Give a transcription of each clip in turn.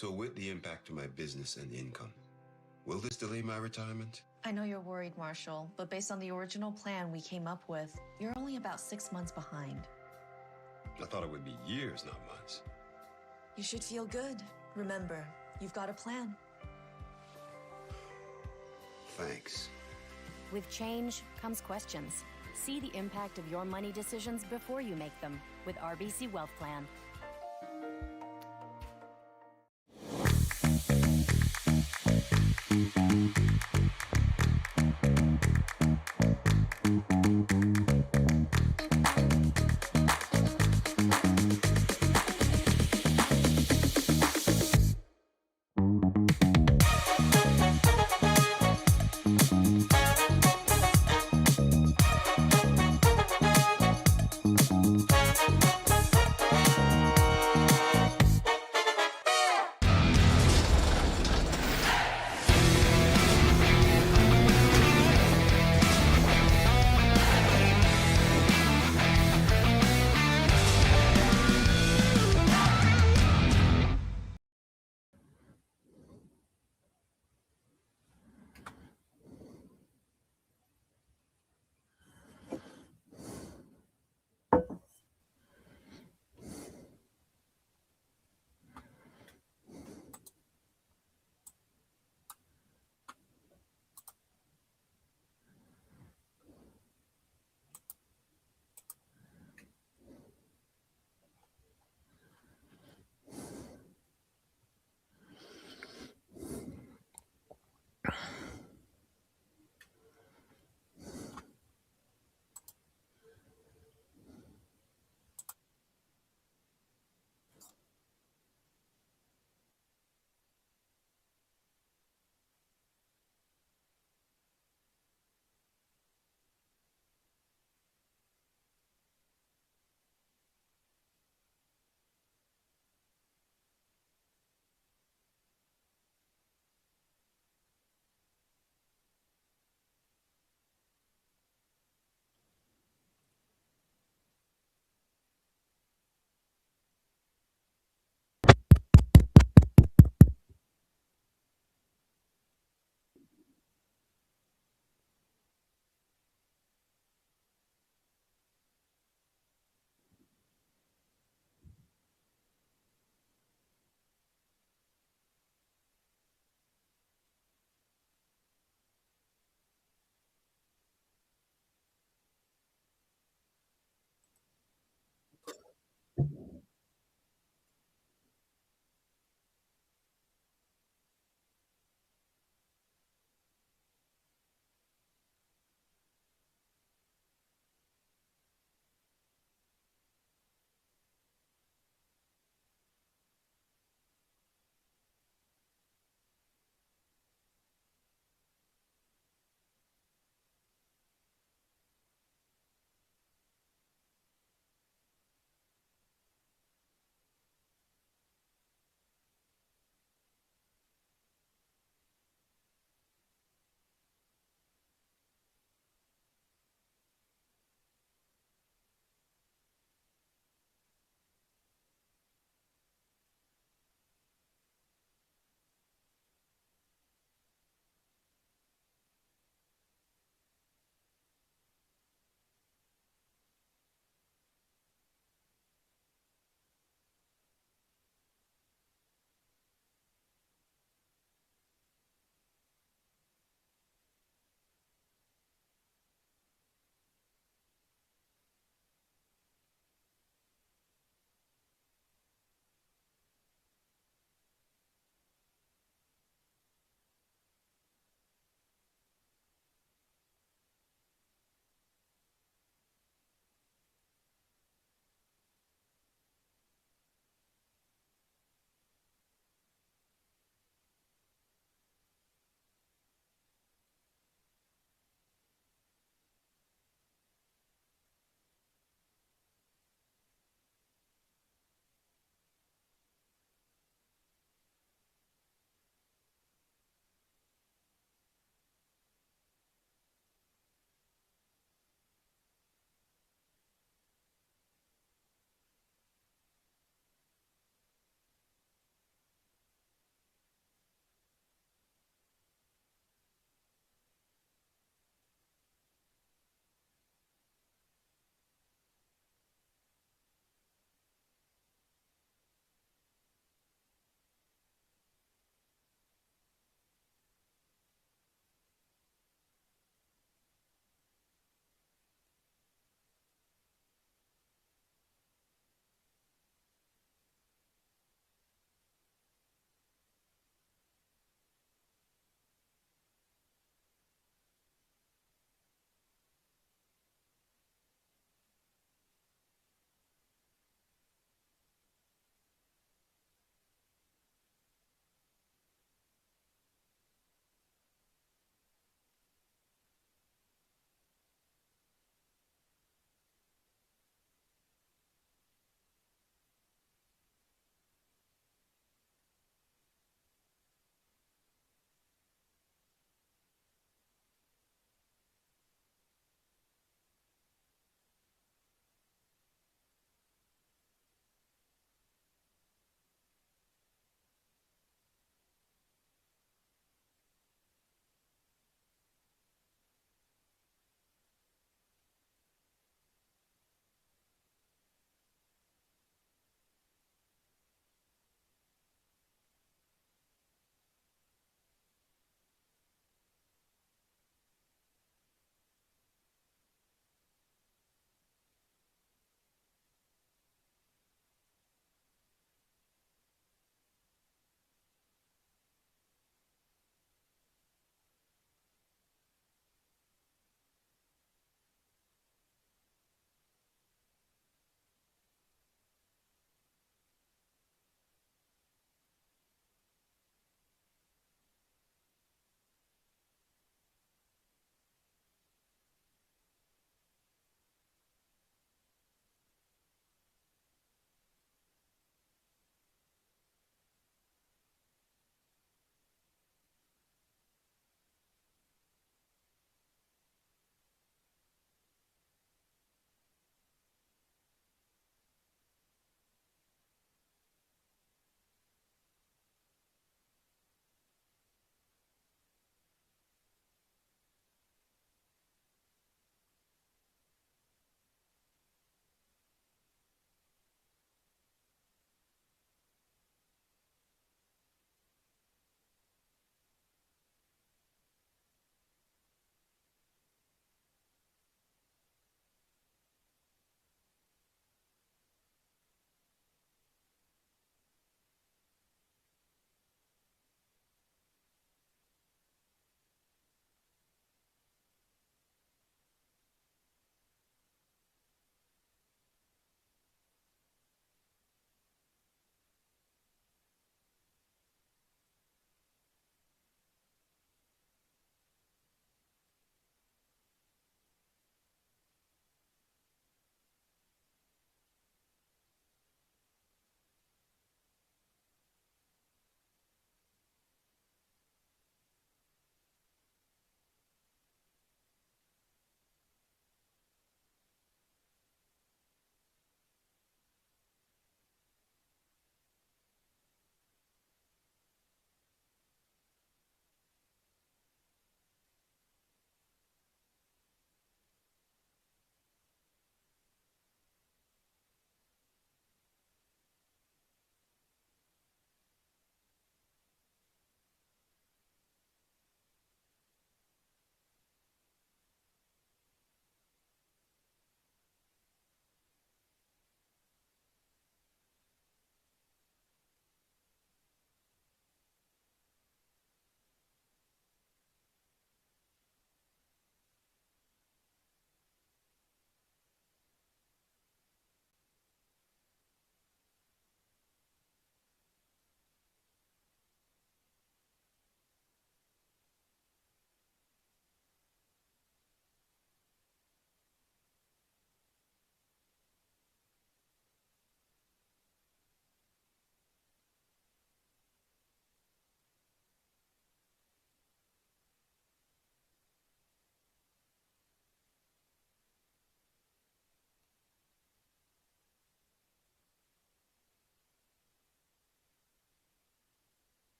So with the impact to my business and income, will this delay my retirement? I know you're worried, Marshall, but based on the original plan we came up with, you're only about 6 months behind. I thought it would be years, not months. You should feel good. Remember, you've got a plan. Thanks. With change comes questions. See the impact of your money decisions before you make them with RBC Wealth Plan.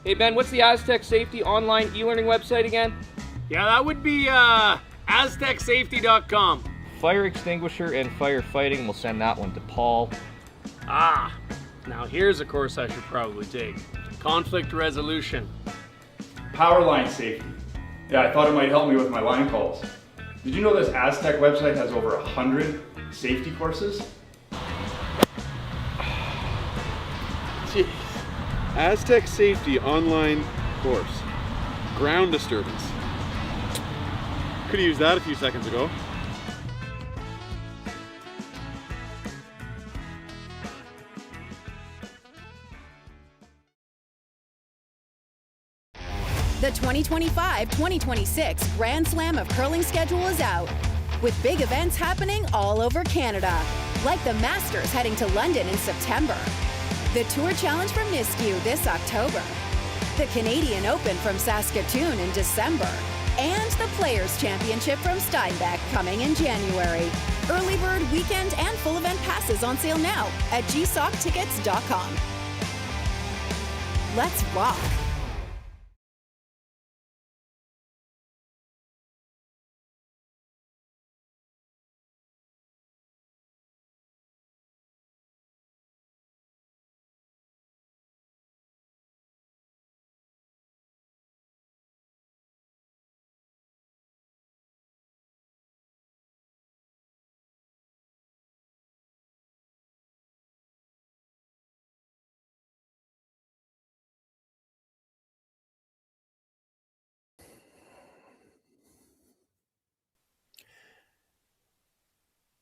Hey Ben, what's the Aztec Safety online e-learning website again? Yeah, that would be aztecsafety.com. Fire extinguisher and firefighting, we'll send that one to Paul. Ah, now here's a course I should probably take. Conflict resolution. Power line safety. Yeah, I thought it might help me with my line calls. Did you know this Aztec website has over 100 safety courses? Jeez. Aztec Safety online course. Ground disturbance. Could have used that a few seconds ago. The 2025-2026 Grand Slam of Curling schedule is out, with big events happening all over Canada, like the Masters heading to London in September, the Tour Challenge from Nisku this October, the Canadian Open from Saskatoon in December, and the Players' Championship from Steinbeck coming in January. Early bird weekend and full event passes on sale now at gsoctickets.com. Let's rock!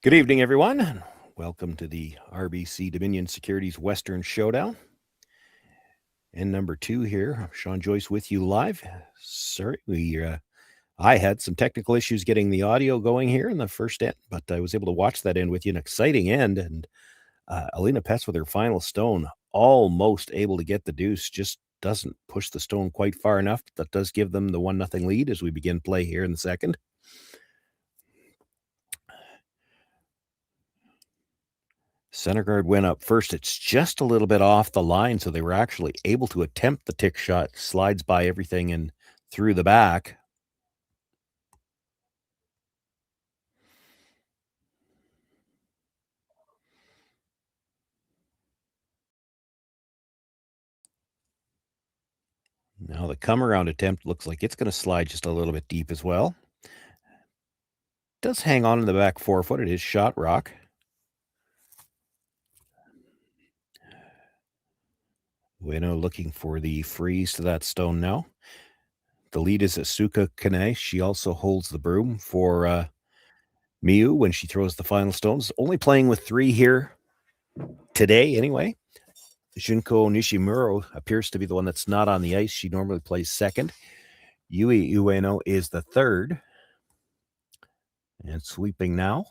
Good evening, everyone. Welcome to the RBC Dominion Securities Western Showdown. And number 2 here, Sean Joyce with you live. Sorry, I had some technical issues getting the audio going here in the first end, but I was able to watch that end with you. An exciting end, and Alina Petz with her final stone, almost able to get the deuce, just doesn't push the stone quite far enough. That does give them the 1-0 lead as we begin play here in the second. Center guard went up first. It's just a little bit off the line, so they were actually able to attempt the tick shot. Slides by everything and through the back. Now the come-around attempt looks like it's going to slide just a little bit deep as well. Does hang on in the back forefoot. It is shot rock. Ueno looking for the freeze to that stone now. The lead is Asuka Kane. She also holds the broom for Miyu when she throws the final stones. Only playing with 3 here today anyway. Junko Nishimuro appears to be the one that's not on the ice. She normally plays second. Miyu Ueno is the third. And sweeping now.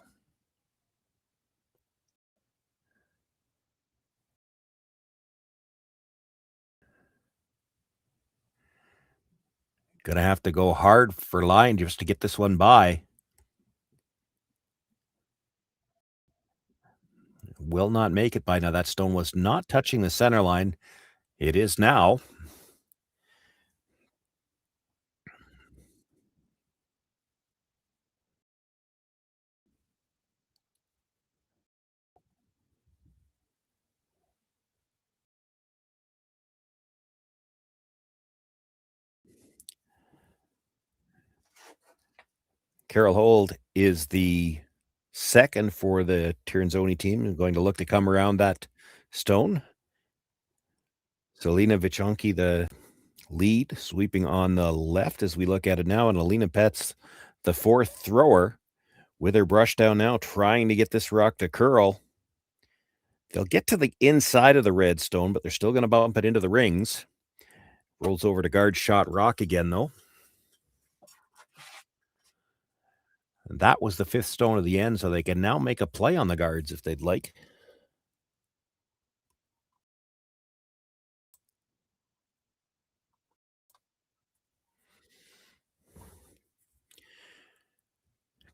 Gonna have to go hard for line just to get this one by. Will not make it by now. That stone was not touching the center line. It is now. Carol Hold is the second for the Tirinzoni team. Is going to look to come around that stone. Selena Vichonki, the lead, sweeping on the left as we look at it now. And Alina Petz, the fourth thrower, with her brush down now, trying to get this rock to curl. They'll get to the inside of the red stone, but they're still going to bump it into the rings. Rolls over to guard shot rock again, though. And that was the 5th stone of the end, so they can now make a play on the guards if they'd like.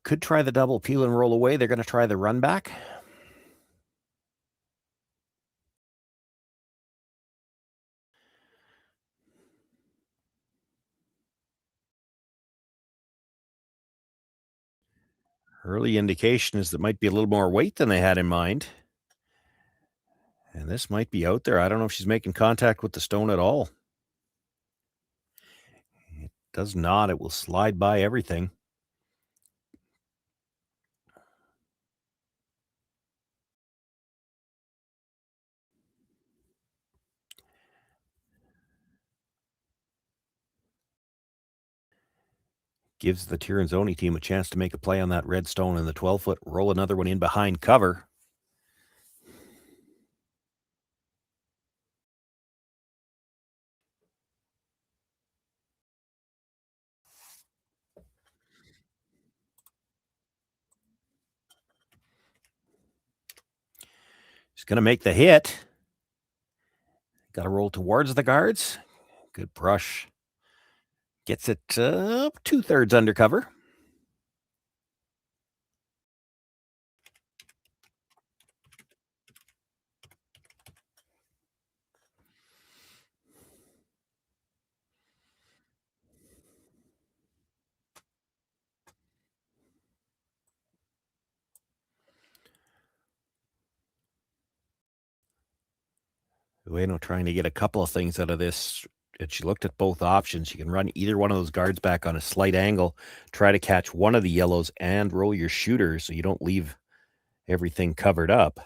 Could try the double peel and roll away. They're going to try the run back. Early indication is that might be a little more weight than they had in mind. And this might be out there. I don't know if she's making contact with the stone at all. It does not. It will slide by everything. Gives the Tirinzoni team a chance to make a play on that red stone in the 12-foot, roll another one in behind cover. She's going to make the hit. Got to roll towards the guards. Good brush. Gets it 2/3 under cover. Ueno trying to get a couple of things out of this. And she looked at both options. You can run either one of those guards back on a slight angle, try to catch one of the yellows and roll your shooter so you don't leave everything covered up.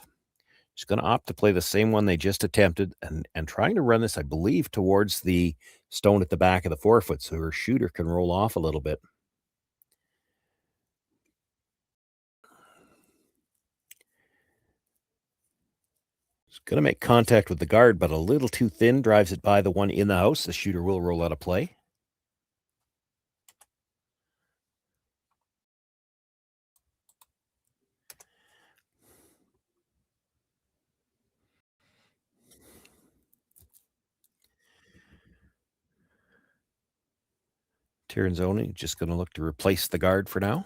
She's going to opt to play the same one they just attempted and trying to run this, I believe, towards the stone at the back of the 4-foot so her shooter can roll off a little bit. It's going to make contact with the guard, but a little too thin, drives it by the one in the house. The shooter will roll out of play. Tirinzoni just going to look to replace the guard for now.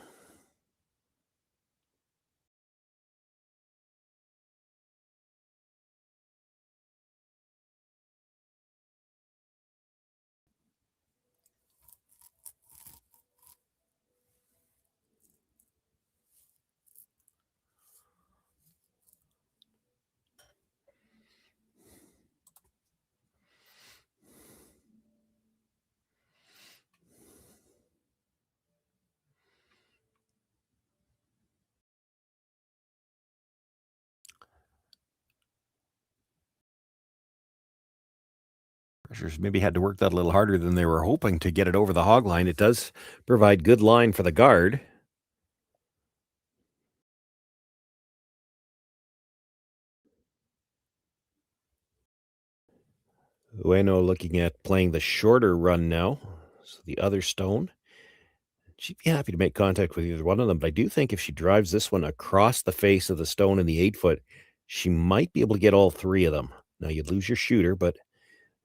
Pressures maybe had to work that a little harder than they were hoping to get it over the hog line. It does provide good line for the guard. Ueno looking at playing the shorter run now. So the other stone. She'd be happy to make contact with either one of them, but I do think if she drives this one across the face of the stone in the 8-foot, she might be able to get all three of them. Now, you'd lose your shooter, but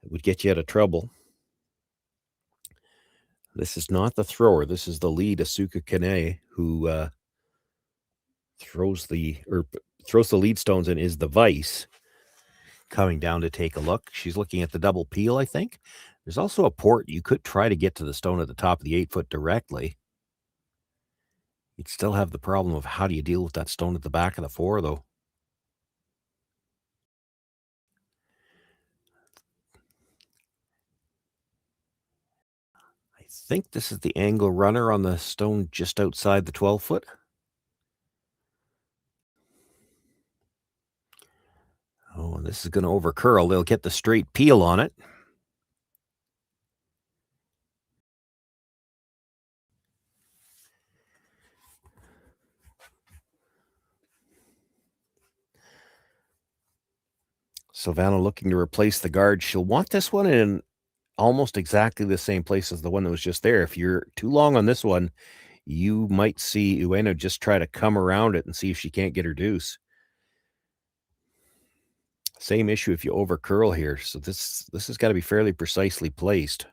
it would get you out of trouble. This is not the thrower. This is the lead, Asuka Kane, who throws the lead stones and is the vice. Coming down to take a look. She's looking at the double peel, I think. There's also a port. You could try to get to the stone at the top of the 8-foot directly. You'd still have the problem of how do you deal with that stone at the back of the 4, though. I think this is the angle runner on the stone just outside the 12-foot. Oh, and this is going to overcurl. They'll get the straight peel on it. Silvana looking to replace the guard. She'll want this one in almost exactly the same place as the one that was just there. If you're too long on this one, you might see Ueno just try to come around it and see if she can't get her deuce. Same issue if you overcurl here. So this has got to be fairly precisely placed.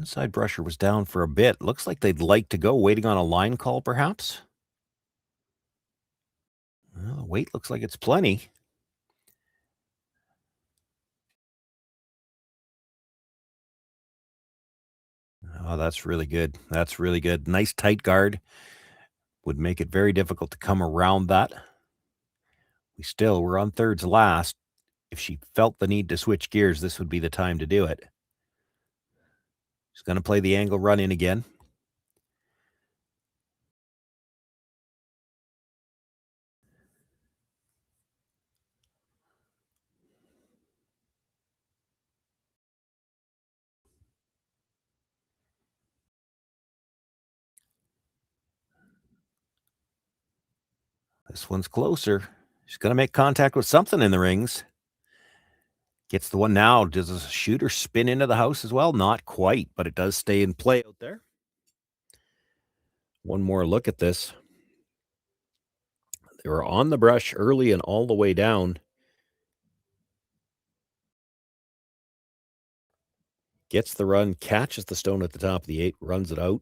Inside brusher was down for a bit. Looks like they'd like to go, waiting on a line call, perhaps. Well, the weight looks like it's plenty. Oh, that's really good. That's really good. Nice tight guard. Would make it very difficult to come around that. We're on thirds last. If she felt the need to switch gears, this would be the time to do it. She's going to play the angle run in again. This one's closer. She's going to make contact with something in the rings. Gets the one now. Does a shooter spin into the house as well? Not quite, but it does stay in play out there. One more look at this. They were on the brush early and all the way down. Gets the run, catches the stone at the top of the 8, runs it out.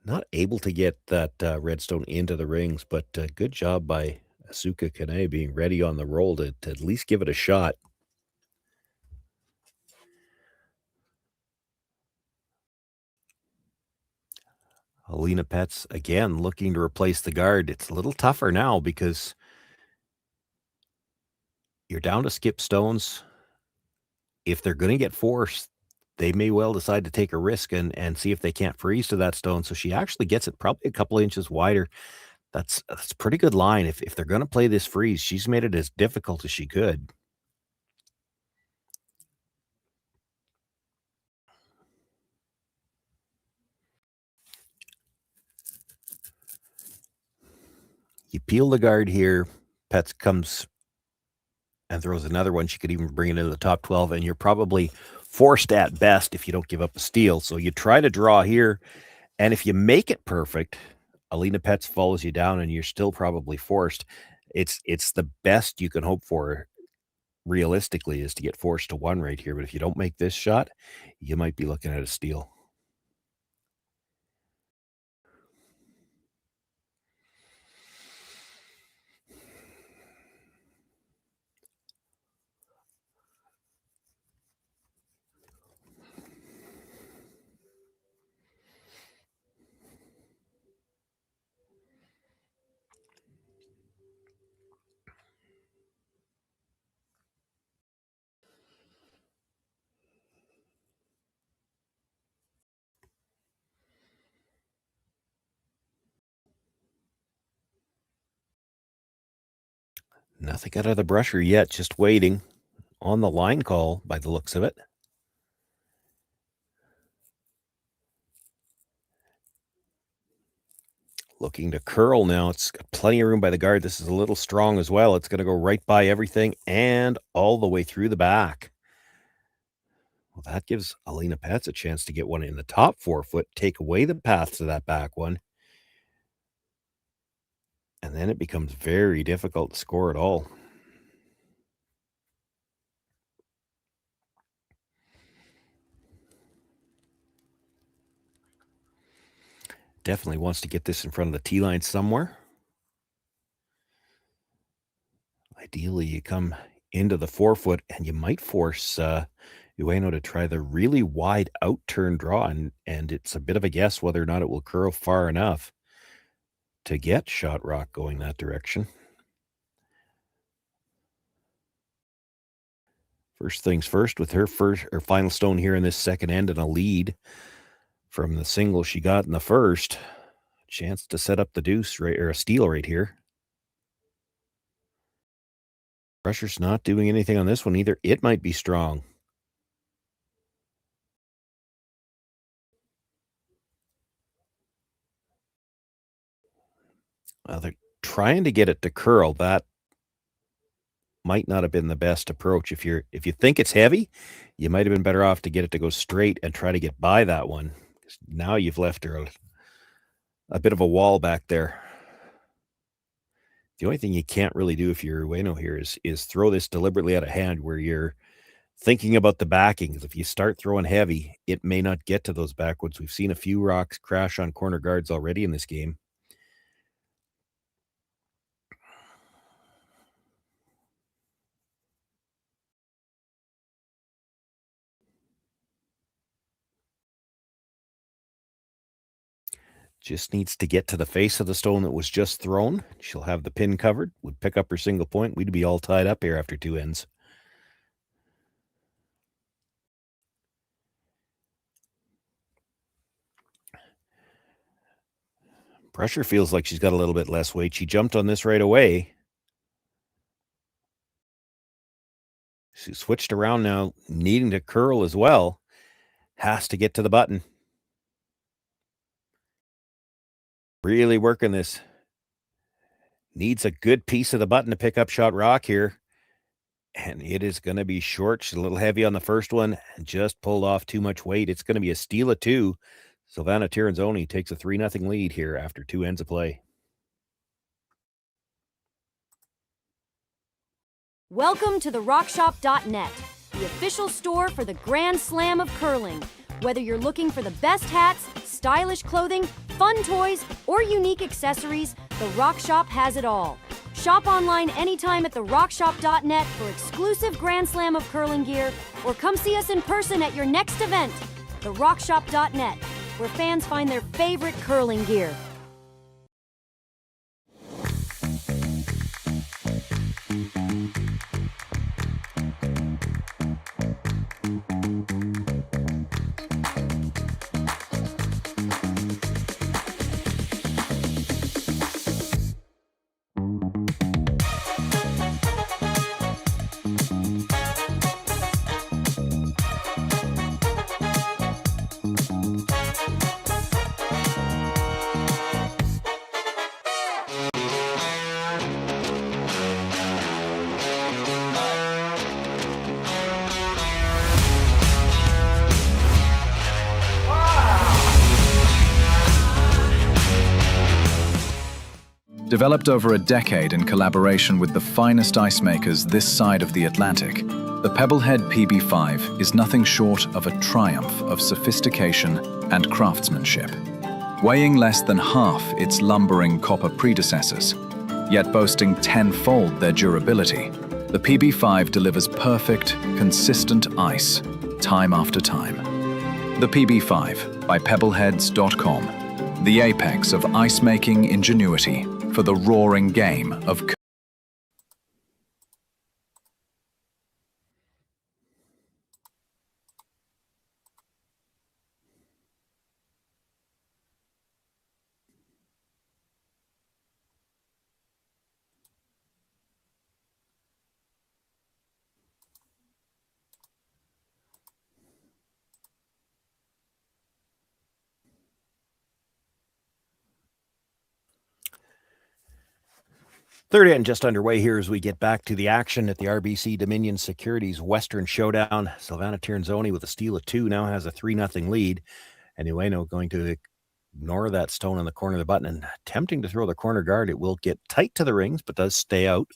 Not able to get that redstone into the rings, but good job by Asuka Kane being ready on the roll to at least give it a shot. Alina Pets, again, looking to replace the guard. It's a little tougher now because you're down to skip stones. If they're going to get forced, they may well decide to take a risk and see if they can't freeze to that stone. So she actually gets it probably a couple inches wider. That's a pretty good line. If they're going to play this freeze, she's made it as difficult as she could. You peel the guard here. Pets comes and throws another one. She could even bring it into the top 12, and you're probably forced at best if you don't give up a steal. So you try to draw here, and if you make it perfect, Alina Pets follows you down, and you're still probably forced. It's the best you can hope for, realistically, is to get forced to 1 right here. But if you don't make this shot, you might be looking at a steal. Nothing out of the brusher yet, just waiting on the line call by the looks of it. Looking to curl now. It's got plenty of room by the guard. This is a little strong as well. It's going to go right by everything and all the way through the back. Well, that gives Alina Pets a chance to get one in the top 4 foot, take away the path to that back one. And then it becomes very difficult to score at all. Definitely wants to get this in front of the tee line somewhere. Ideally, you come into the 4 foot and you might force Ueno to try the really wide out turn draw. And it's a bit of a guess whether or not it will curl far enough to get Shot Rock going that direction. First things first, with her final stone here in this second end and a lead from the single she got in the first. Chance to set up the deuce right, or a steal right here. Pressure's not doing anything on this one either. It might be strong. They're trying to get it to curl. That might not have been the best approach. If you think it's heavy, you might have been better off to get it to go straight and try to get by that one. Now you've left her a bit of a wall back there. The only thing you can't really do if you're Ueno here is throw this deliberately out of hand where you're thinking about the backing. If you start throwing heavy, it may not get to those backwoods. We've seen a few rocks crash on corner guards already in this game. Just needs to get to the face of the stone that was just thrown. She'll have the pin covered, would pick up her single point. We'd be all tied up here after 2 ends. Pressure feels like she's got a little bit less weight. She jumped on this right away. She switched around now, needing to curl as well. Has to get to the button. Really working this. Needs a good piece of the button to pick up shot rock here. And it is going to be short. She's a little heavy on the first one and just pulled off too much weight. It's going to be a steal of 2. Silvana Tirinzoni takes a 3-0 lead here after 2 ends of play. Welcome to the RockShop.net, the official store for the Grand Slam of curling. Whether you're looking for the best hats, stylish clothing, fun toys, or unique accessories, the Rock Shop has it all. Shop online anytime at therockshop.net for exclusive Grand Slam of curling gear, or come see us in person at your next event. Therockshop.net, where fans find their favorite curling gear. Developed over a decade in collaboration with the finest ice makers this side of the Atlantic, the Pebblehead PB5 is nothing short of a triumph of sophistication and craftsmanship. Weighing less than half its lumbering copper predecessors, yet boasting 10-fold their durability, the PB5 delivers perfect, consistent ice, time after time. The PB5 by Pebbleheads.com, the apex of ice-making ingenuity for the roaring game of Third end just underway here as we get back to the action at the RBC Dominion Securities Western Showdown. Silvana Tirinzoni with a steal of 2 now has a 3-0 lead. And Ueno going to ignore that stone on the corner of the button and attempting to throw the corner guard. It will get tight to the rings, but does stay out.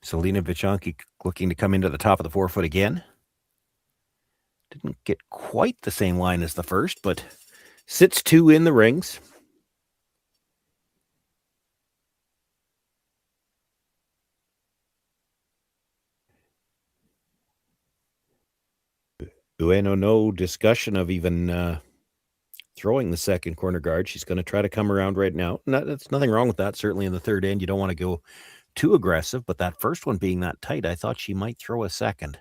Selena Vichanki looking to come into the top of the 4-foot again. Didn't get quite the same line as the first, but sits 2 in the rings. Ueno, no discussion of even throwing the second corner guard. She's going to try to come around right now. There's nothing wrong with that. Certainly in the third end, you don't want to go too aggressive, but that first one being that tight, I thought she might throw a second.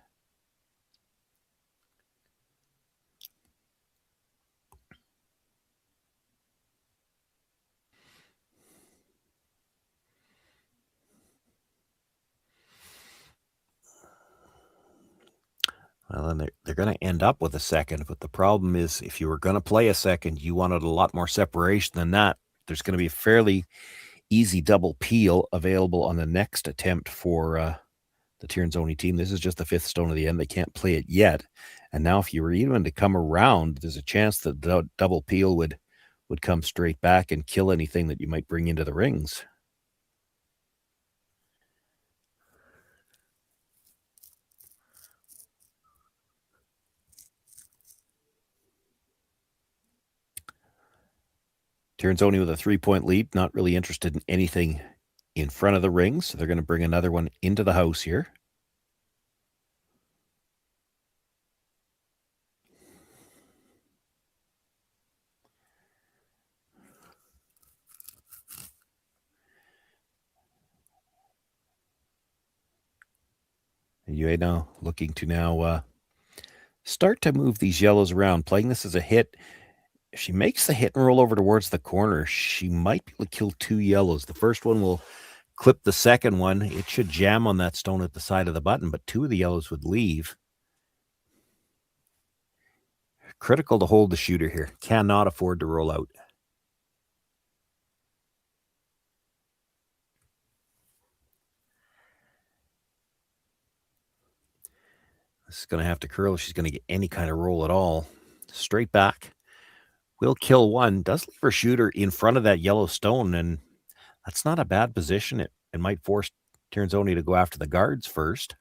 Well, then they're going to end up with a second, but the problem is if you were going to play a second, you wanted a lot more separation than that. There's going to be a fairly easy double peel available on the next attempt for the Tirinzoni team. This is just the fifth stone of the end. They can't play it yet. And now if you were even to come around, there's a chance that the double peel would come straight back and kill anything that you might bring into the rings. Tirinzoni with a 3-point lead, not really interested in anything in front of the rings. So they're going to bring another one into the house here. Ueno looking to now start to move these yellows around, playing this as a hit. If she makes the hit and roll over towards the corner, she might be able to kill 2 yellows. The first one will clip the second one. It should jam on that stone at the side of the button, but 2 of the yellows would leave. Critical to hold the shooter here. Cannot afford to roll out. This is going to have to curl if she's going to get any kind of roll at all. Straight back. Will kill 1. Does leave her shooter in front of that yellow stone, and that's not a bad position. It might force Tirinzoni to go after the guards first.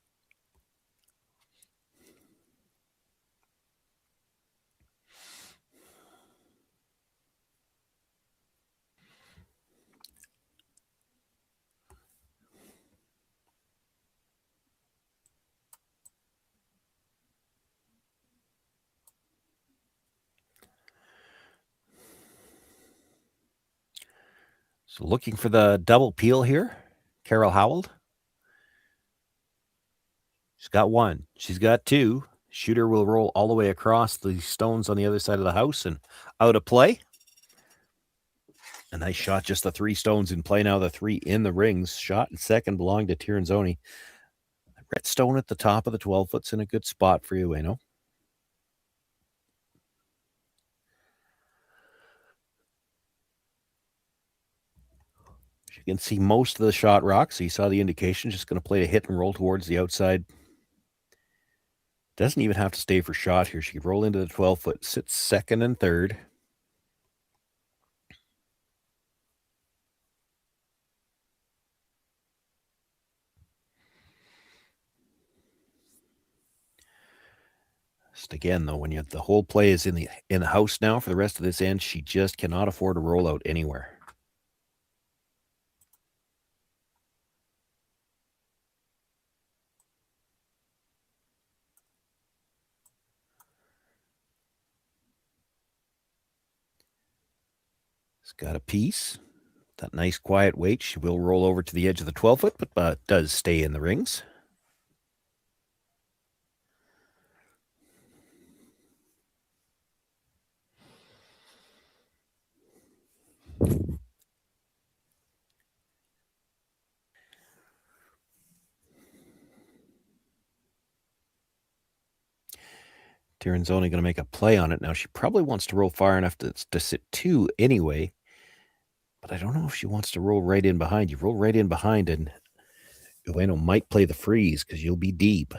So looking for the double peel here. Carol Howell. She's got 1. She's got 2. Shooter will roll all the way across the stones on the other side of the house and out of play. A nice shot, just the 3 stones in play now, the 3 in the rings. Shot and second belong to Tirinzoni. The red stone at the top of the 12-foot's in a good spot for Ueno. You can see most of the shot rock, so you saw the indication. Just going to play a hit and roll towards the outside. Doesn't even have to stay for shot here. She can roll into the 12-foot, sits second and third. Just again, though, when you have the whole play is in the house now for the rest of this end, she just cannot afford to roll out anywhere. Got a piece. That nice quiet weight. She will roll over to the edge of the 12-foot, but does stay in the rings. Tirinzoni going to make a play on it. Now, she probably wants to roll far enough to sit 2 anyway. But I don't know if she wants to roll right in behind. You roll right in behind, and Ueno might play the freeze because you'll be deep.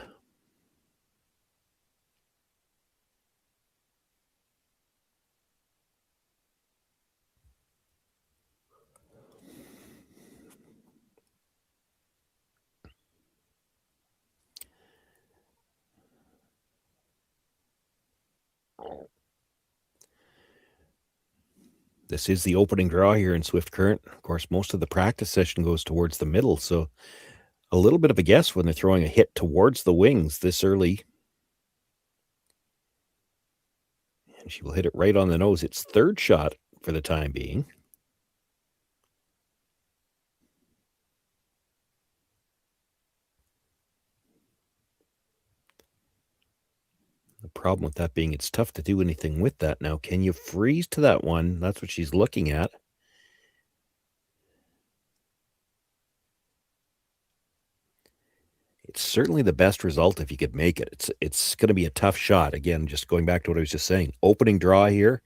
This is the opening draw here in Swift Current. Of course, most of the practice session goes towards the middle, so a little bit of a guess when they're throwing a hit towards the wings this early. And she will hit it right on the nose. It's third shot for the time being. The problem with that being it's tough to do anything with that now. Can you freeze to that one? That's what she's looking at. it's certainly the best result if you could make it. It's going to be a tough shot. Again, just going back to what I was just saying, opening draw here.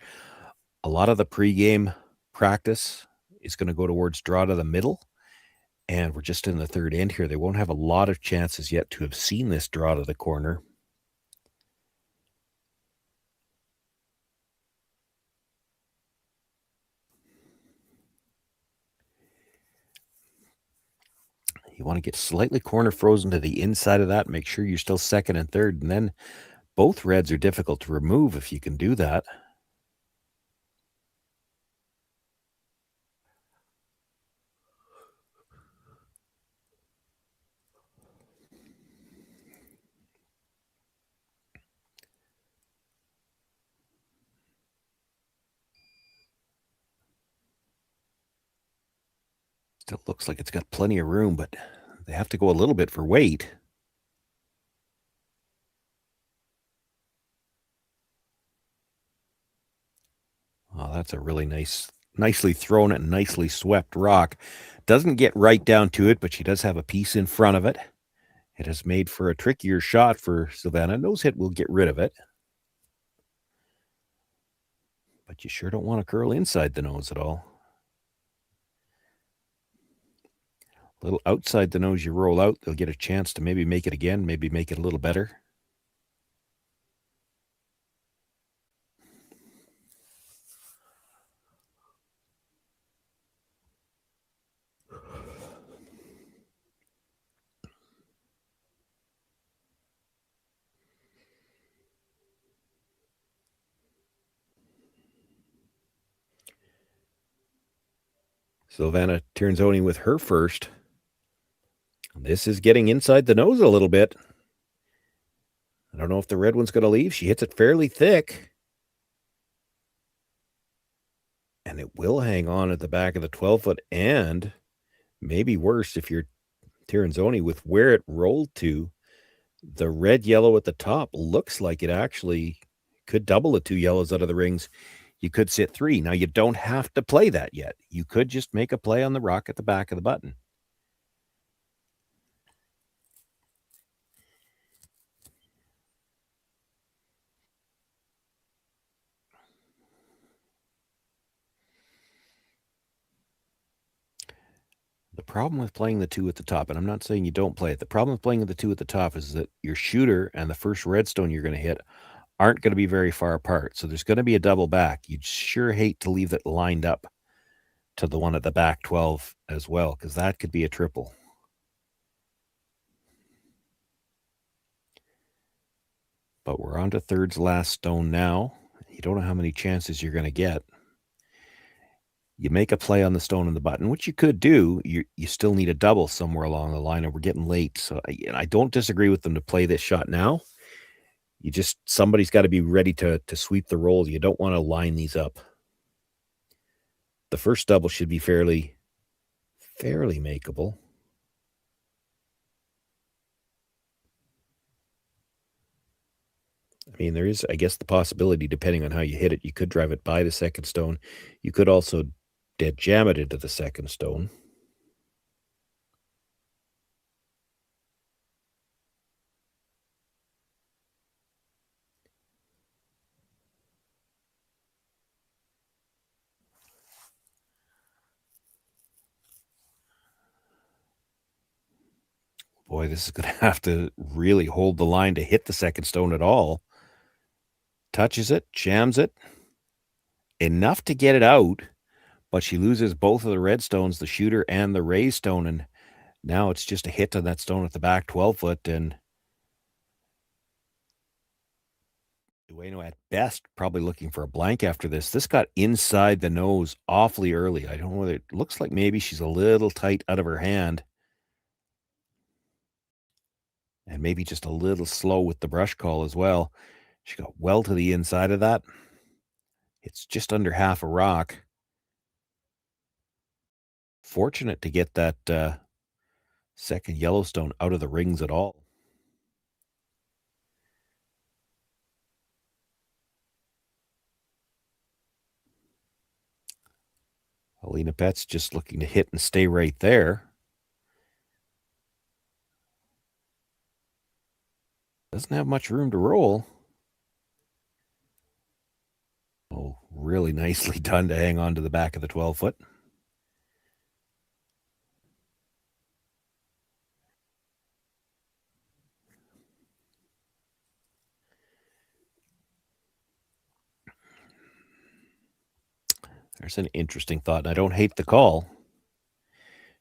A lot of the pregame practice is going to go towards draw to the middle, and we're just in the third end here. They won't have a lot of chances yet to have seen this draw to the corner. You want to get slightly corner frozen to the inside of that. Make sure you're still second and third. And then both reds are difficult to remove if you can do that. Still looks like it's got plenty of room, but they have to go a little bit for weight. Oh, that's a really nicely thrown and nicely swept rock. Doesn't get right down to it, but she does have a piece in front of it. It has made for a trickier shot for Silvana. Nose hit will get rid of it. But you sure don't want to curl inside the nose at all. A little outside the nose you roll out, they'll get a chance to maybe make it again, maybe make it a little better. Silvana Tirinzoni with her first. This is getting inside the nose a little bit. I don't know if the red one's going to leave. She hits it fairly thick. And it will hang on at the back of the 12-foot, and maybe worse if you're Tirinzoni with where it rolled to. The red-yellow at the top looks like it actually could double the two yellows out of the rings. You could sit three. Now, you don't have to play that yet. You could just make a play on the rock at the back of the button. The problem with playing the two at the top, and I'm not saying you don't play it, the problem with playing the two at the top is that your shooter and the first redstone you're going to hit aren't going to be very far apart. So there's going to be a double back. You'd sure hate to leave it lined up to the one at the back 12 as well, because that could be a triple. But we're on to third's last stone now. You don't know how many chances you're going to get. You make a play on the stone and the button, which you could do. You still need a double somewhere along the line, and we're getting late. So I don't disagree with them to play this shot now. Somebody's got to be ready to sweep the roll. You don't want to line these up. The first double should be fairly makeable. I mean, there is, I guess, the possibility, depending on how you hit it, you could drive it by the second stone. You could also dead jam it into the second stone. Boy, this is going to have to really hold the line to hit the second stone at all. Touches it, jams it. Enough to get it out, but she loses both of the red stones, the shooter and the raised stone, and now it's just a hit on that stone at the back 12-foot, and Ueno at best probably looking for a blank after this. This got inside the nose awfully early. I don't know whether it looks like maybe she's a little tight out of her hand. And maybe just a little slow with the brush call as well. She got well to the inside of that. It's just under half a rock. Fortunate to get that second Yellowstone out of the rings at all. Alina Pet's just looking to hit and stay right there. Doesn't have much room to roll. Oh, really nicely done to hang on to the back of the 12-foot. There's an interesting thought, and I don't hate the call.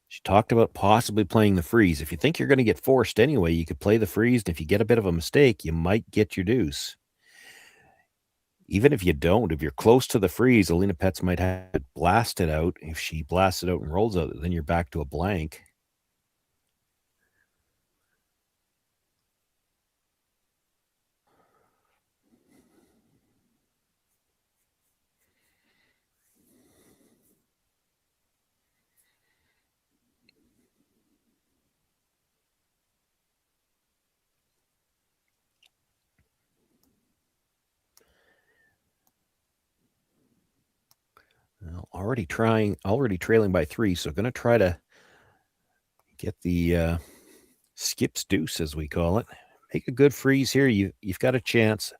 She talked about possibly playing the freeze. If you think you're going to get forced anyway, you could play the freeze, and if you get a bit of a mistake, you might get your deuce. Even if you don't, if you're close to the freeze, Alina Petz might have it blasted out. If she blasts it out and rolls out, then you're back to a blank. Well, already trailing by 3, so going to try to get the skips deuce, as we call it. Make a good freeze here. You've got a chance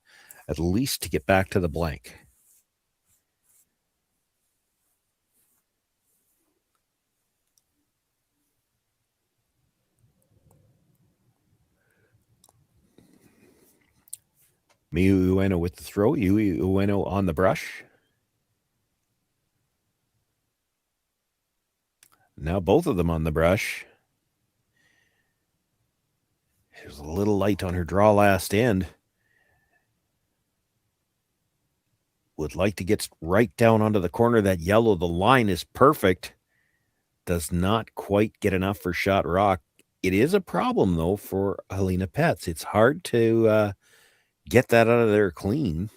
at least to get back to the blank. Miyu Ueno with the throw. Miyu Ueno on the brush. Now both of them on the brush. There's a little light on her draw last end. Would like to get right down onto the corner of that yellow. The line is perfect. Does not quite get enough for shot rock. It is a problem, though, for Alina Petz. It's hard to get that out of there clean.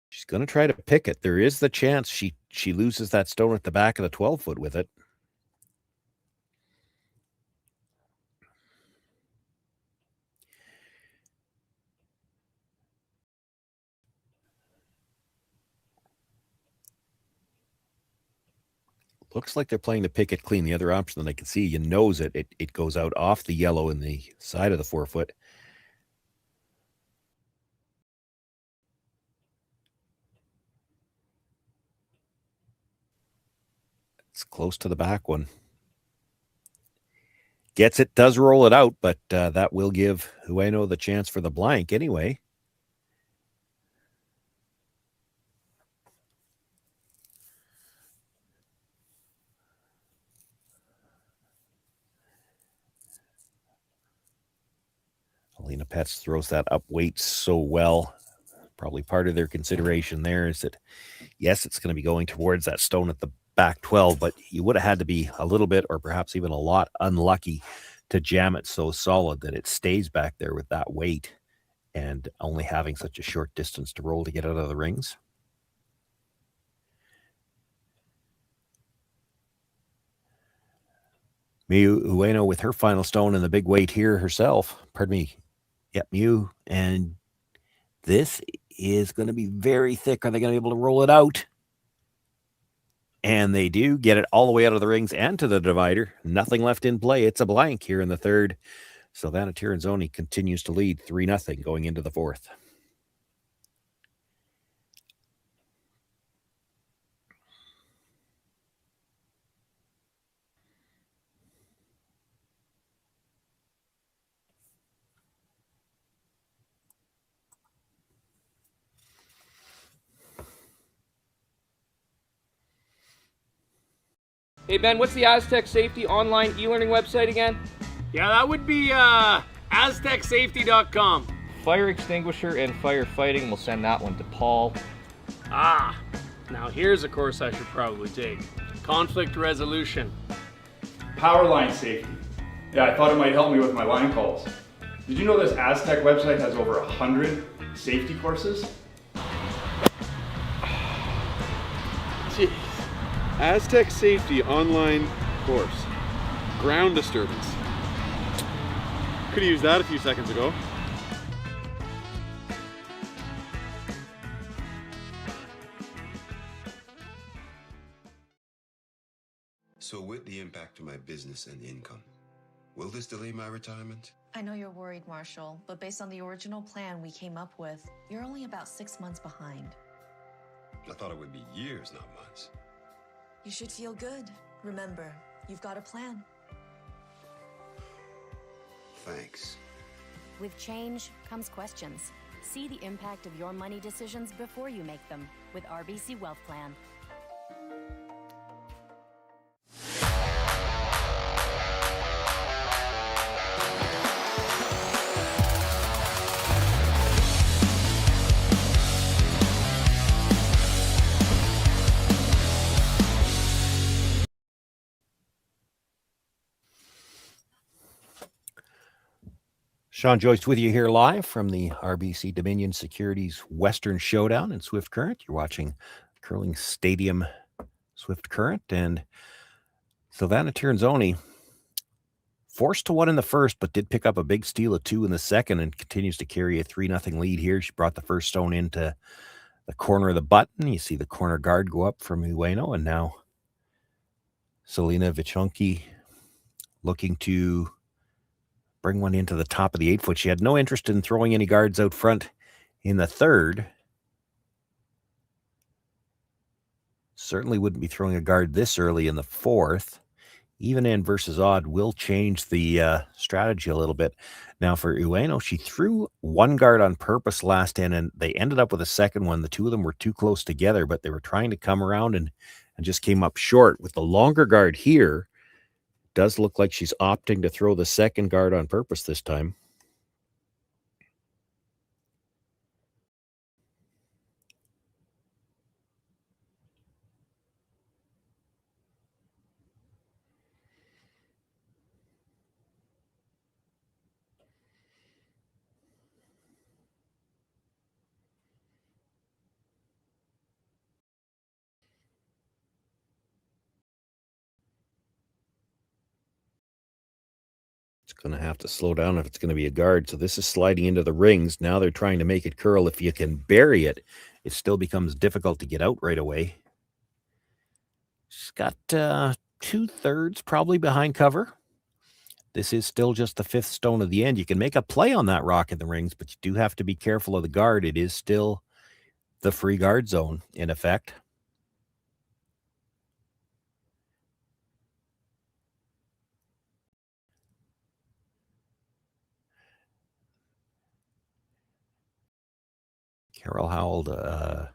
She's going to try to pick it. There is the chance she loses that stone at the back of the 12-foot with it. Looks like they're playing to pick it clean. The other option that I can see, you nose it. It goes out off the yellow in the side of the 4-foot. It's close to the back one. Gets it, does roll it out, but that will give Ueno the chance for the blank anyway. Alina Petz throws that up weight so well. Probably part of their consideration there is that, yes, it's going to be going towards that stone at the back 12, but you would have had to be a little bit or perhaps even a lot unlucky to jam it so solid that it stays back there with that weight and only having such a short distance to roll to get out of the rings. Miyu Ueno with her final stone and the big weight here herself. Pardon me. Yep, Miyu. And this is going to be very thick. Are they going to be able to roll it out? And they do get it all the way out of the rings and to the divider. Nothing left in play. It's a blank here in the third. Silvana Tirinzoni continues to lead 3-0 going into the fourth. Hey Ben, what's the Aztec Safety online e-learning website again? Yeah, that would be aztecsafety.com. Fire extinguisher and firefighting, we'll send that one to Paul. Ah, now here's a course I should probably take. Conflict resolution. Power line safety. Yeah, I thought it might help me with my line calls. Did you know this Aztec website has over 100 safety courses? Jeez. Aztec Safety online course. Ground disturbance. Could have used that a few seconds ago. So with the impact to my business and income, Will this delay my retirement? I know you're worried, Marshall, but based on the original plan we came up with, you're only about 6 months behind. I thought it would be years, not months. You should feel good. Remember, you've got a plan. Thanks. With change comes questions. See the impact of your money decisions before you make them with RBC Wealth Plan. Sean Joyce with you here live from the RBC Dominion Securities Western Showdown in Swift Current. You're watching Curling Stadium Swift Current, and Silvana Tirinzoni forced to one in the first, but did pick up a big steal of 2 in the second and continues to carry a 3-0 lead here. She brought the first stone into the corner of the button. You see the corner guard go up from Ueno, and now Selena Vichonki looking to bring one into the top of the 8-foot. She had no interest in throwing any guards out front in the third. Certainly wouldn't be throwing a guard this early in the fourth. Even end versus odd will change the strategy a little bit. Now for Ueno, she threw one guard on purpose last end, and they ended up with a second one. The two of them were too close together, but they were trying to come around and just came up short. With the longer guard here, does look like she's opting to throw the second guard on purpose this time. It's going to have to slow down if it's going to be a guard. So this is sliding into the rings. Now they're trying to make it curl. If you can bury it, it still becomes difficult to get out right away. She's got 2/3 probably behind cover. This is still just the 5th stone of the end. You can make a play on that rock in the rings, but you do have to be careful of the guard. It is still the free guard zone in effect. Carol Howell,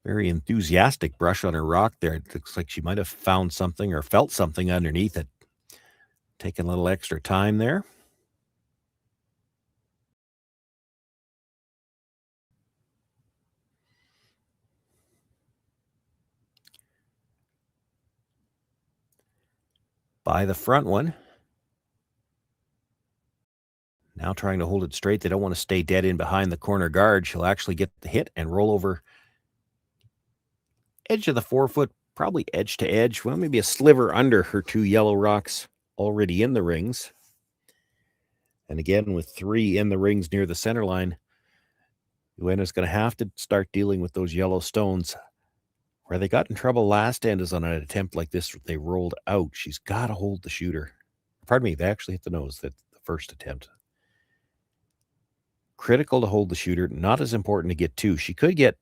very enthusiastic brush on her rock there. It looks like she might have found something or felt something underneath it. Taking a little extra time there. By the front one. Now trying to hold it straight. They don't want to stay dead in behind the corner guard. She'll actually get the hit and roll over edge of the 4-foot, probably edge to edge. Well, maybe a sliver under her 2 yellow rocks already in the rings. And again, with 3 in the rings near the center line, Ueno's going to have to start dealing with those yellow stones. Where they got in trouble last end is on an attempt like this. They rolled out. She's got to hold the shooter. Pardon me, they actually hit the nose, the first attempt. Critical to hold the shooter, not as important to get 2. She could get,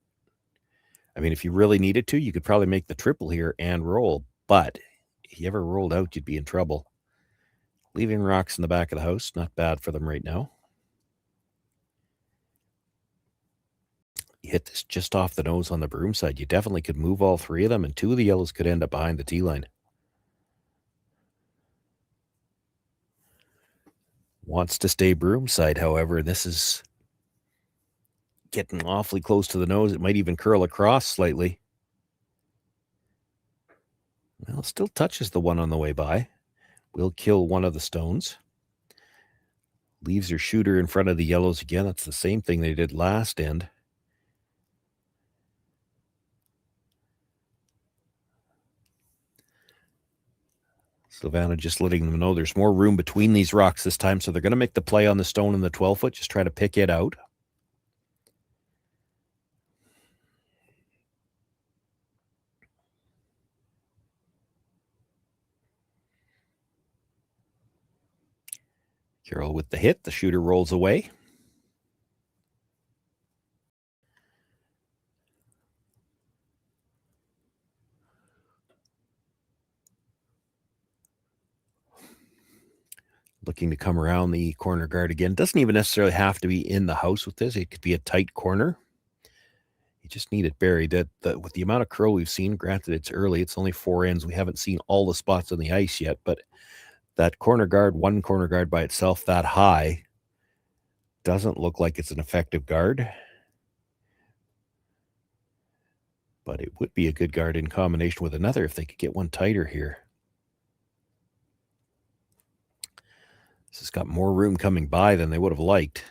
I mean, if you really needed to, you could probably make the triple here and roll. But if you ever rolled out, you'd be in trouble. Leaving rocks in the back of the house, not bad for them right now. You hit this just off the nose on the broom side. You definitely could move all 3 of them, and 2 of the yellows could end up behind the tee line. Wants to stay broom side, however. This is getting awfully close to the nose. It might even curl across slightly. Well, it still touches the one on the way by. Will kill one of the stones. Leaves her shooter in front of the yellows again. That's the same thing they did last end. Silvana just letting them know there's more room between these rocks this time, so they're going to make the play on the stone in the 12-foot, just try to pick it out. Carroll with the hit. The shooter rolls away. Looking to come around the corner guard again. Doesn't even necessarily have to be in the house with this. It could be a tight corner. You just need it buried. With the amount of curl we've seen, granted it's early, it's only 4 ends. We haven't seen all the spots on the ice yet, but that corner guard, one corner guard by itself that high, doesn't look like it's an effective guard. But it would be a good guard in combination with another if they could get one tighter here. This has got more room coming by than they would have liked.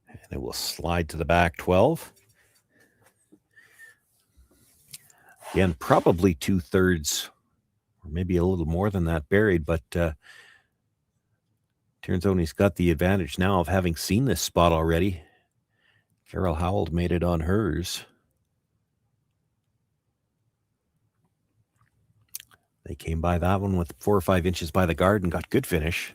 And it will slide to the back 12. Again, probably 2/3, or maybe a little more than that buried, but Tirinzoni's got the advantage now of having seen this spot already. Carol Howell made it on hers. They came by that one with 4 or 5 inches by the guard and got good finish.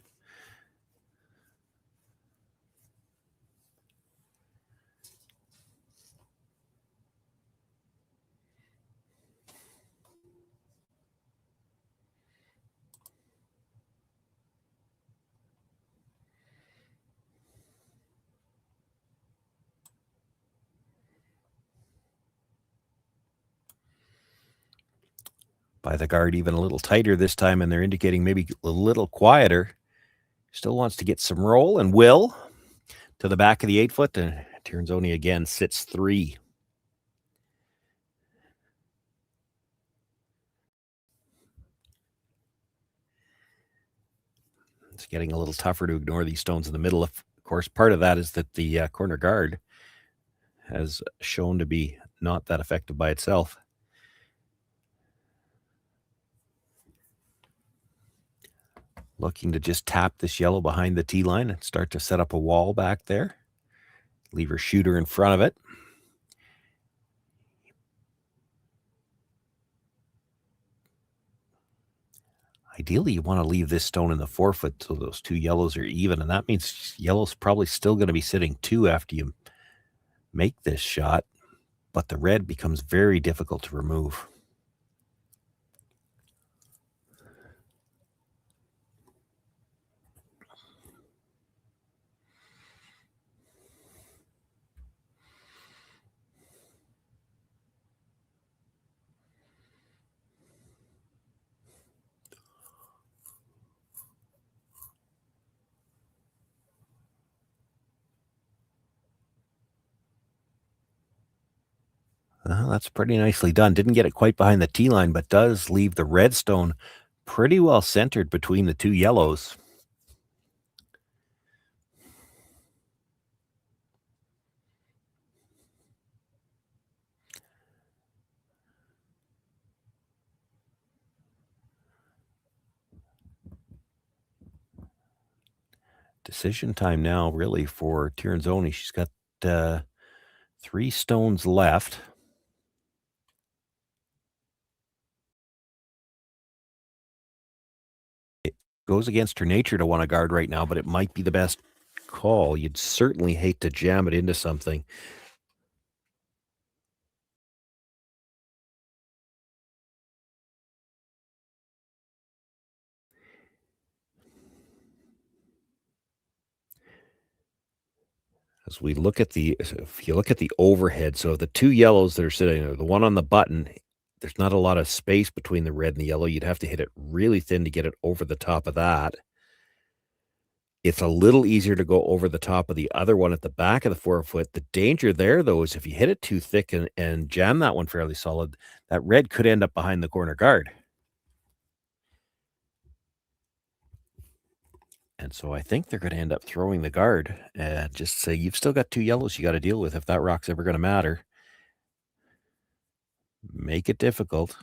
By the guard even a little tighter this time, and they're indicating maybe a little quieter. Still wants to get some roll and will to the back of the 8-foot, and Tirinzoni again sits 3. It's getting a little tougher to ignore these stones in the middle. Of course, part of that is that the corner guard has shown to be not that effective by itself. Looking to just tap this yellow behind the tee line and start to set up a wall back there. Leave her shooter in front of it. Ideally, you want to leave this stone in the 4-foot so those 2 yellows are even, and that means yellow's probably still going to be sitting 2 after you make this shot, but the red becomes very difficult to remove. That's pretty nicely done. Didn't get it quite behind the tee line, but does leave the red stone pretty well centered between the 2 yellows. Decision time now, really, for Tirinzoni. She's got 3 stones left. It goes against her nature to want to guard right now, but it might be the best call. You'd certainly hate to jam it into something. As we look at if you look at the overhead, so the 2 yellows that are sitting there, the one on the button, there's not a lot of space between the red and the yellow. You'd have to hit it really thin to get it over the top of that. It's a little easier to go over the top of the other one at the back of the 4-foot. The danger there, though, is if you hit it too thick and jam that one fairly solid, that red could end up behind the corner guard. And so I think they're going to end up throwing the guard and just say, you've still got 2 yellows you got to deal with if that rock's ever going to matter. Make it difficult.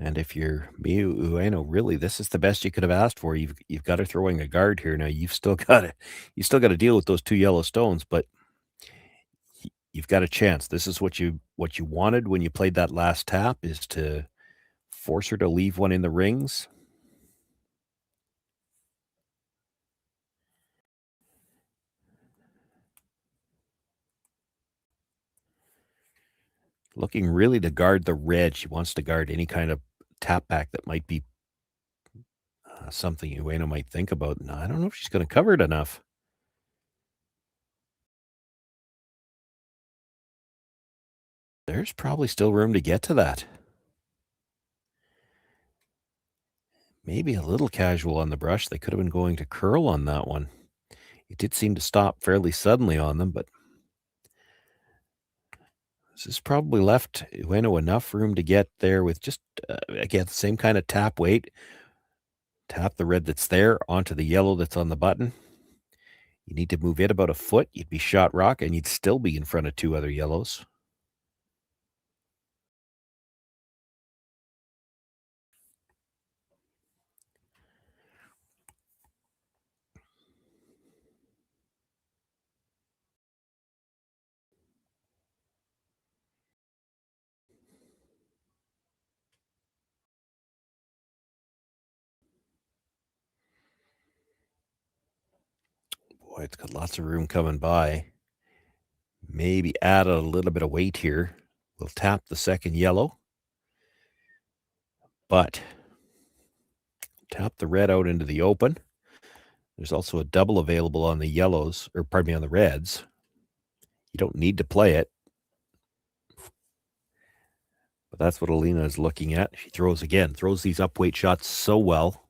And if you're Miyu Ueno, really, this is the best you could have asked for. You've got her throwing a guard here now. You've still got to deal with those 2 yellow stones, but you've got a chance. This is what you wanted when you played that last tap, is to force her to leave one in the rings. Looking really to guard the red. She wants to guard any kind of tap back that might be something Ueno might think about. No, I don't know if she's going to cover it enough. There's probably still room to get to that. Maybe a little casual on the brush. They could have been going to curl on that one. It did seem to stop fairly suddenly on them, but this has probably left Ueno enough room to get there with just, again, the same kind of tap weight. Tap the red that's there onto the yellow that's on the button. You need to move it about a foot. You'd be shot rock, and you'd still be in front of 2 other yellows. Boy, it's got lots of room coming by. Maybe add a little bit of weight here. We'll tap the second yellow, but tap the red out into the open. There's also a double available on the yellows, or pardon me, on the reds. You don't need to play it, but that's what Alina is looking at. She throws these upweight shots so well.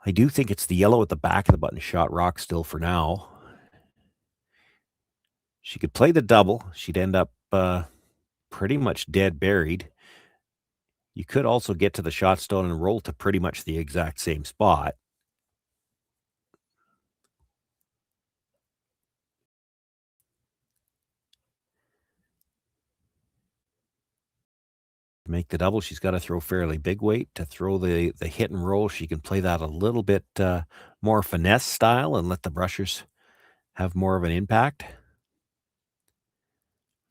I do think it's the yellow at the back of the button shot rock still for now. She could play the double. She'd end up pretty much dead buried. You could also get to the shot stone and roll to pretty much the exact same spot. To make the double, she's got to throw fairly big weight. To throw the hit and roll, she can play that a little bit more finesse style and let the brushers have more of an impact.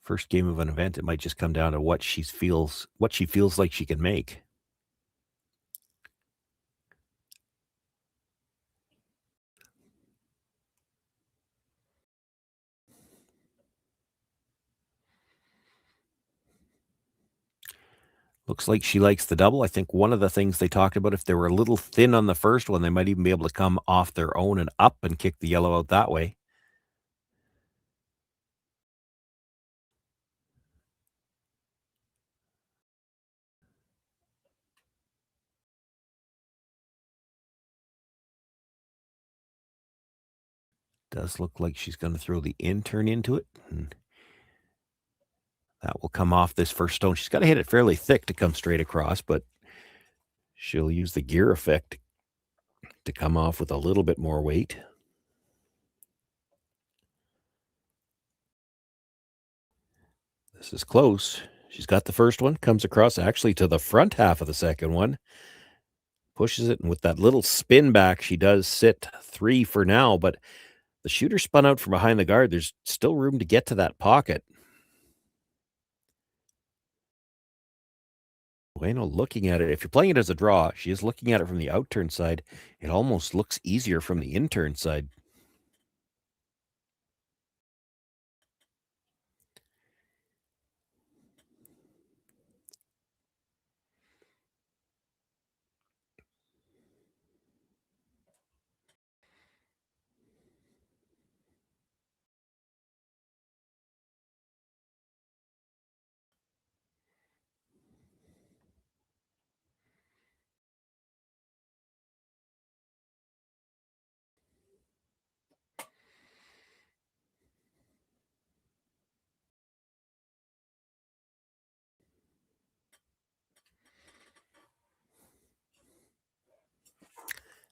First game of an event, it might just come down to what she feels like she can make. Looks like she likes the double. I think one of the things they talked about, if they were a little thin on the first one, they might even be able to come off their own and up and kick the yellow out that way. Does look like she's going to throw the in turn into it. And that will come off this first stone. She's got to hit it fairly thick to come straight across, but she'll use the gear effect to come off with a little bit more weight. This is close. She's got the first one, comes across actually to the front half of the second one. Pushes it, and with that little spin back, she does sit 3 for now, but the shooter spun out from behind the guard. There's still room to get to that pocket. Ueno looking at it. If you're playing it as a draw, she is looking at it from the out-turn side. It almost looks easier from the in-turn side.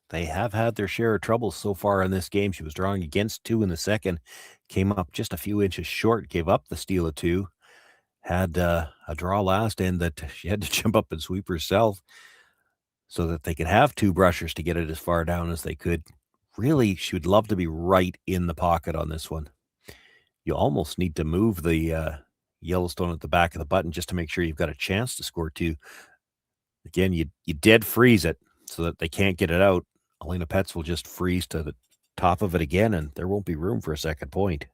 They have had their share of trouble so far in this game. She was drawing against 2 in the second, came up just a few inches short, gave up the steal of 2, had a draw last end that she had to jump up and sweep herself so that they could have two brushers to get it as far down as they could. Really, she would love to be right in the pocket on this one. You almost need to move the Yellowstone at the back of the button just to make sure you've got a chance to score two. Again, you dead freeze it so that they can't get it out. Alina Petz will just freeze to the top of it again, and there won't be room for a second point.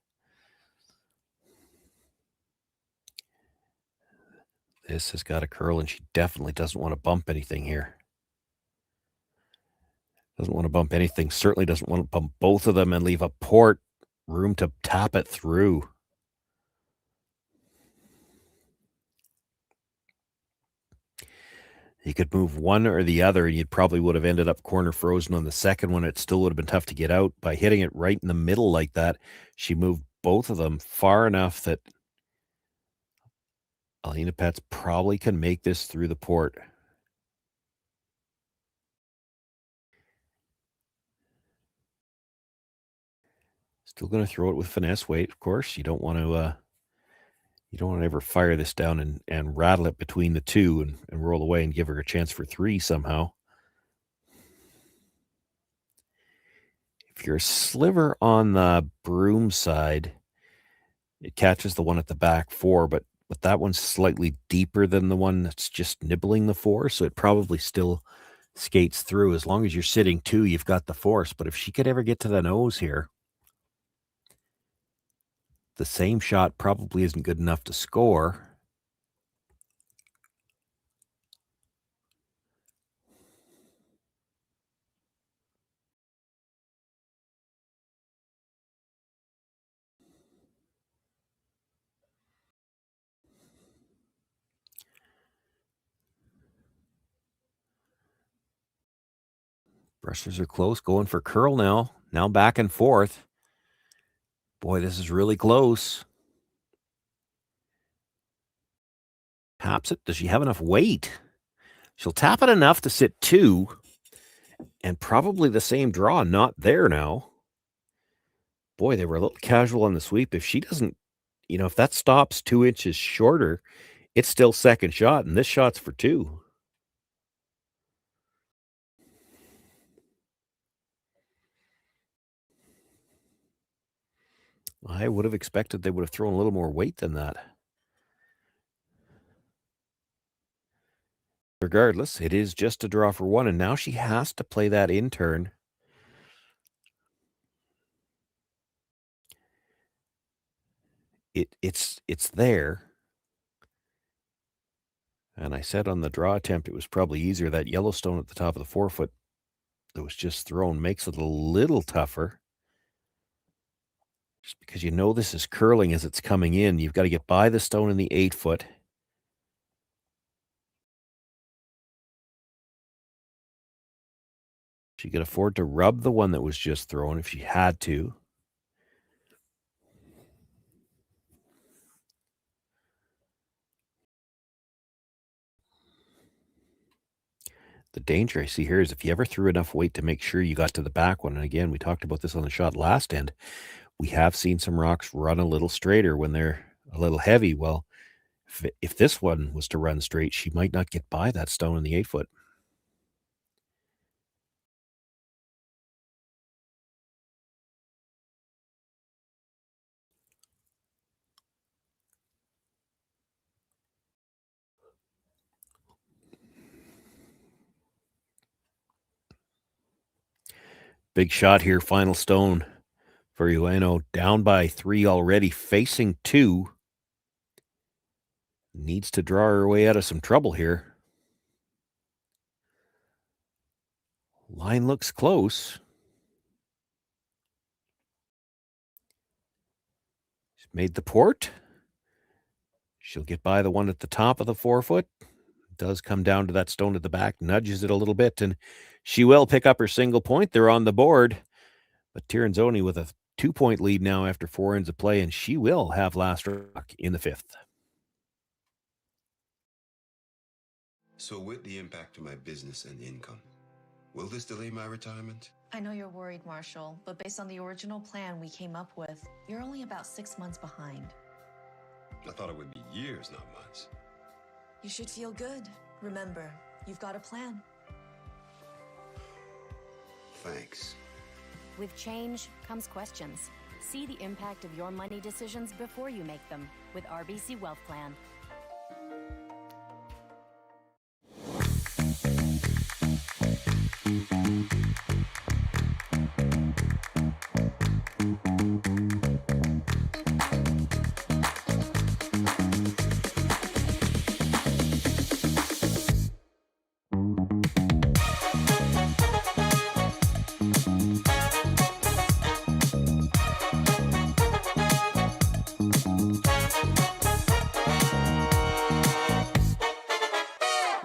This has got a curl, and she definitely doesn't want to bump anything here. Doesn't want to bump anything. Certainly doesn't want to bump both of them and leave a port room to tap it through. You could move one or the other, and you probably would have ended up corner frozen on the second one. It still would have been tough to get out. By hitting it right in the middle like that, she moved both of them far enough that Alina Petz probably can make this through the port. Still going to throw it with finesse weight, of course. You don't want to ever fire this down and rattle it between the two and roll away and give her a chance for three somehow. If you're a sliver on the broom side, it catches the one at the back four, but that one's slightly deeper than the one that's just nibbling the four, so it probably still skates through. As long as you're sitting two, you've got the force. But if she could ever get to the nose here, the same shot probably isn't good enough to score. Brushes are close, going for curl now. Now back and forth. Boy, this is really close. Taps it. Does she have enough weight? She'll tap it enough to sit two, and probably the same draw not there now. Boy, they were a little casual on the sweep. If she doesn't, if that stops 2 inches shorter, it's still second shot, and this shot's for two. I would have expected they would have thrown a little more weight than that. Regardless, it is just a draw for one, and now she has to play that in turn. It's there. And I said on the draw attempt it was probably easier. That Yellowstone at the top of the 4 foot that was just thrown makes it a little tougher. Just because this is curling as it's coming in. You've got to get by the stone in the 8 foot. She could afford to rub the one that was just thrown if she had to. The danger I see here is if you ever threw enough weight to make sure you got to the back one, and again, we talked about this on the shot last end, we have seen some rocks run a little straighter when they're a little heavy. Well, if this one was to run straight, she might not get by that stone in the 8 foot. Big shot here, final stone for Ueno. Down by 3 already, facing 2. Needs to draw her way out of some trouble here. Line looks close. She's made the port. She'll get by the one at the top of the 4 foot. Does come down to that stone at the back, nudges it a little bit, and she will pick up her single point. They're on the board. But Tirinzoni with a 2-point lead now after 4 ends of play, and she will have last rock in the 5th. So with the impact to my business and income, will this delay my retirement? I know you're worried, Marshall, but based on the original plan we came up with, you're only about 6 months behind. I thought it would be years, not months. You should feel good. Remember, you've got a plan. Thanks. With change comes questions. See the impact of your money decisions before you make them with RBC Wealth Plan.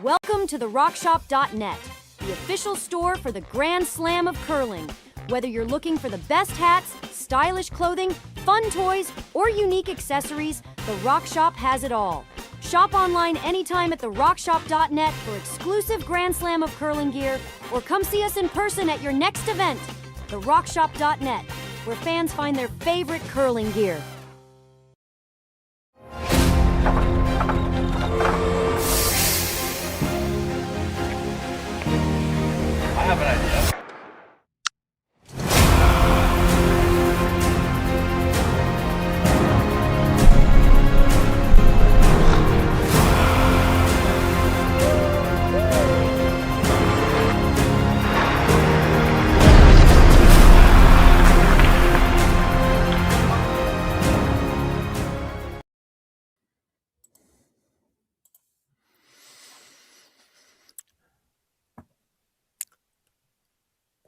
Welcome to the RockShop.net, the official store for the Grand Slam of curling. Whether you're looking for the best hats, stylish clothing, fun toys, or unique accessories, the Rock Shop has it all. Shop online anytime at therockshop.net for exclusive Grand Slam of curling gear, or come see us in person at your next event. TheRockShop.net, where fans find their favorite curling gear. I have an idea.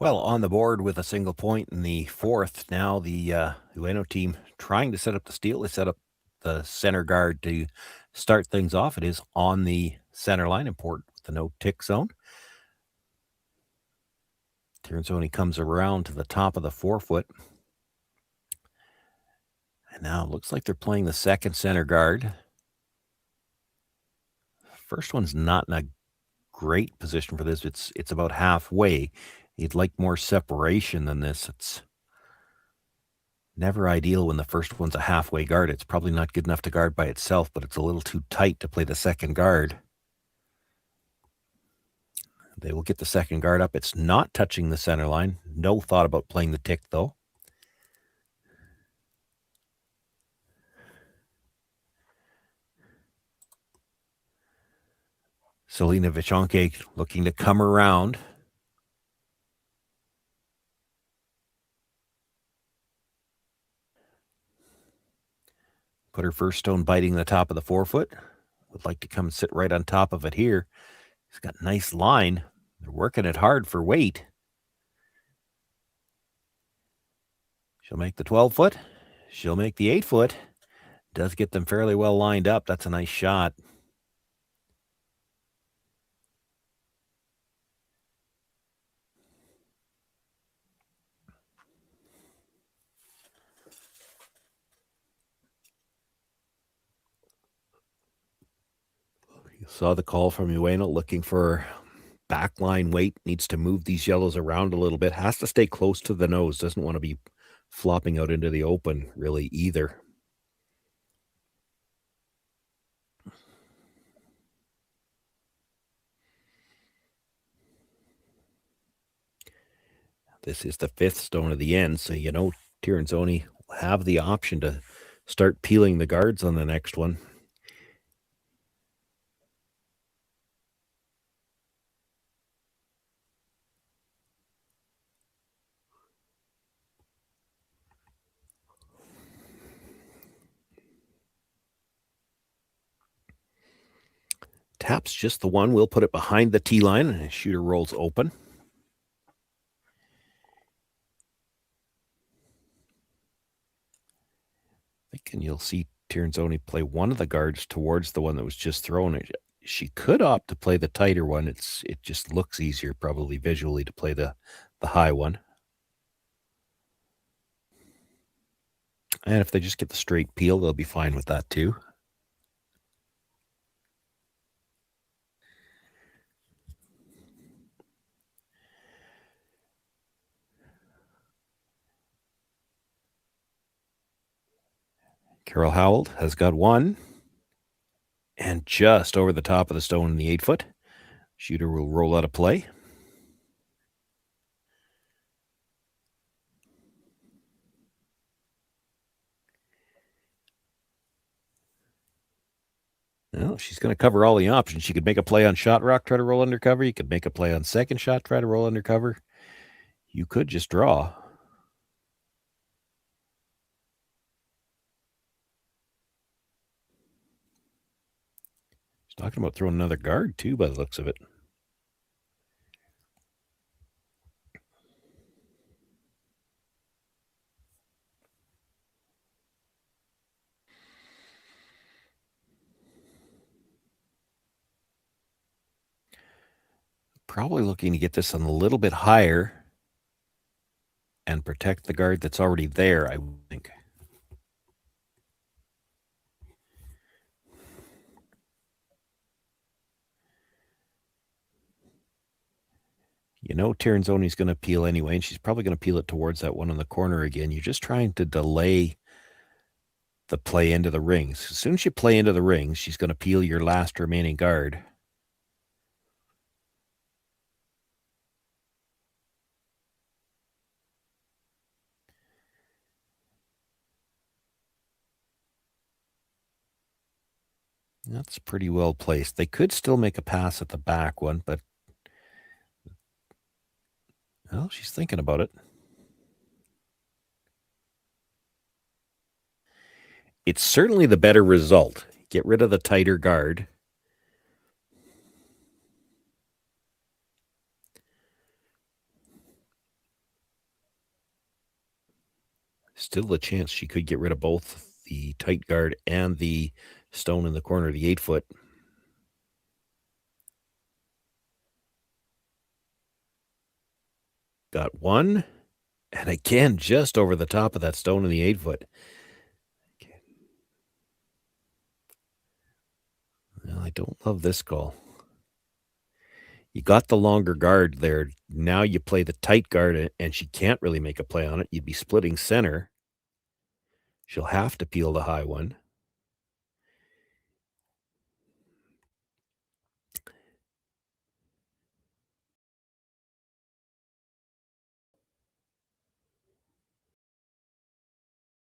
Well, on the board with a single point in the fourth. Now the Ueno team trying to set up the steal. They set up the center guard to start things off. It is on the center line, important with the no tick zone. Tirinzoni comes around to the top of the 4-foot. And now it looks like they're playing the second center guard. First one's not in a great position for this. It's about halfway. You'd like more separation than this. It's never ideal when the first one's a halfway guard. It's probably not good enough to guard by itself, but it's a little too tight to play the second guard. They will get the second guard up. It's not touching the center line. No thought about playing the tick, though. Selena Vichonke looking to come around. Put her first stone biting the top of the 4-foot. Would like to come and sit right on top of it here. He's got a nice line. They're working it hard for weight. She'll make the 12-foot. She'll make the 8-foot. Does get them fairly well lined up. That's a nice shot. You saw the call from Ueno looking for backline weight. Needs to move these yellows around a little bit. Has to stay close to the nose. Doesn't want to be flopping out into the open really either. This is the 5th stone of the end, so you know Tirinzoni will have the option to start peeling the guards on the next one. Taps just the one. We'll put it behind the tee line, and the shooter rolls open. And you'll see Tirinzoni play one of the guards towards the one that was just thrown. She could opt to play the tighter one. It just looks easier probably visually to play the high one. And if they just get the straight peel, they'll be fine with that too. Carol Howell has got one. And just over the top of the stone in the 8-foot. Shooter will roll out of play. Well, she's going to cover all the options. She could make a play on shot rock, try to roll undercover. You could make a play on second shot, try to roll undercover. You could just draw. She's talking about throwing another guard, too, by the looks of it. Probably looking to get this on a little bit higher and protect the guard that's already there, I would think. You know Tirinzoni's going to peel anyway, and she's probably going to peel it towards that one in the corner again. You're just trying to delay the play into the rings. As soon as you play into the rings, she's going to peel your last remaining guard. That's pretty well placed. They could still make a pass at the back one, but well, she's thinking about it. It's certainly the better result. Get rid of the tighter guard. Still a chance she could get rid of both the tight guard and the stone in the corner of the 8-foot. Got one. And again, just over the top of that stone in the 8-foot. Well, I don't love this call. You got the longer guard there. Now you play the tight guard, and she can't really make a play on it. You'd be splitting center. She'll have to peel the high one.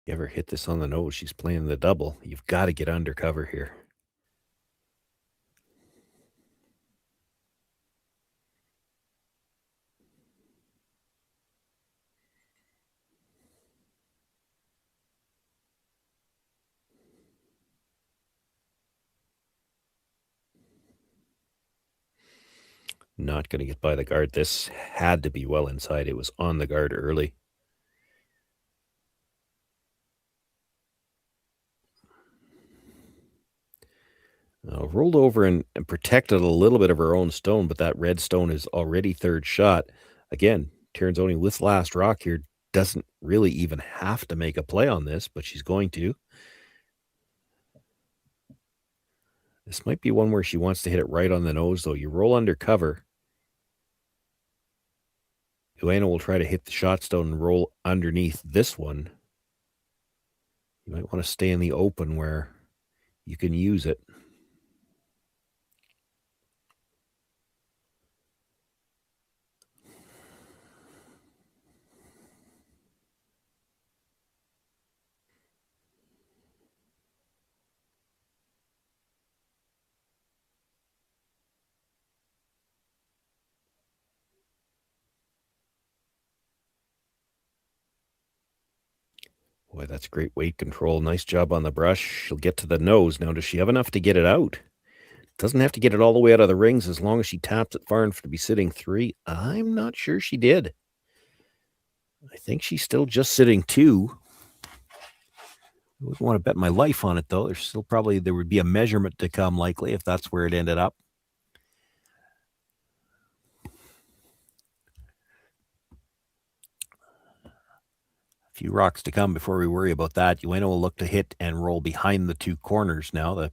You ever hit this on the nose? She's playing the double. You've got to get undercover here. Not going to get by the guard. This had to be well inside. It was on the guard early. Rolled over and protected a little bit of her own stone, but that red stone is already third shot. Again, Tirinzoni with last rock here doesn't really even have to make a play on this, but she's going to. This might be one where she wants to hit it right on the nose, though. You roll under cover. Ueno will try to hit the shot stone and roll underneath this one. You might want to stay in the open where you can use it. Boy, that's great weight control. Nice job on the brush. She'll get to the nose. Now, does she have enough to get it out? Doesn't have to get it all the way out of the rings as long as she taps it far enough to be sitting 3. I'm not sure she did. I think she's still just sitting 2. I wouldn't want to bet my life on it, though. There would be a measurement to come likely if that's where it ended up. Few rocks to come before we worry about that. Ueno will look to hit and roll behind the 2 corners now. The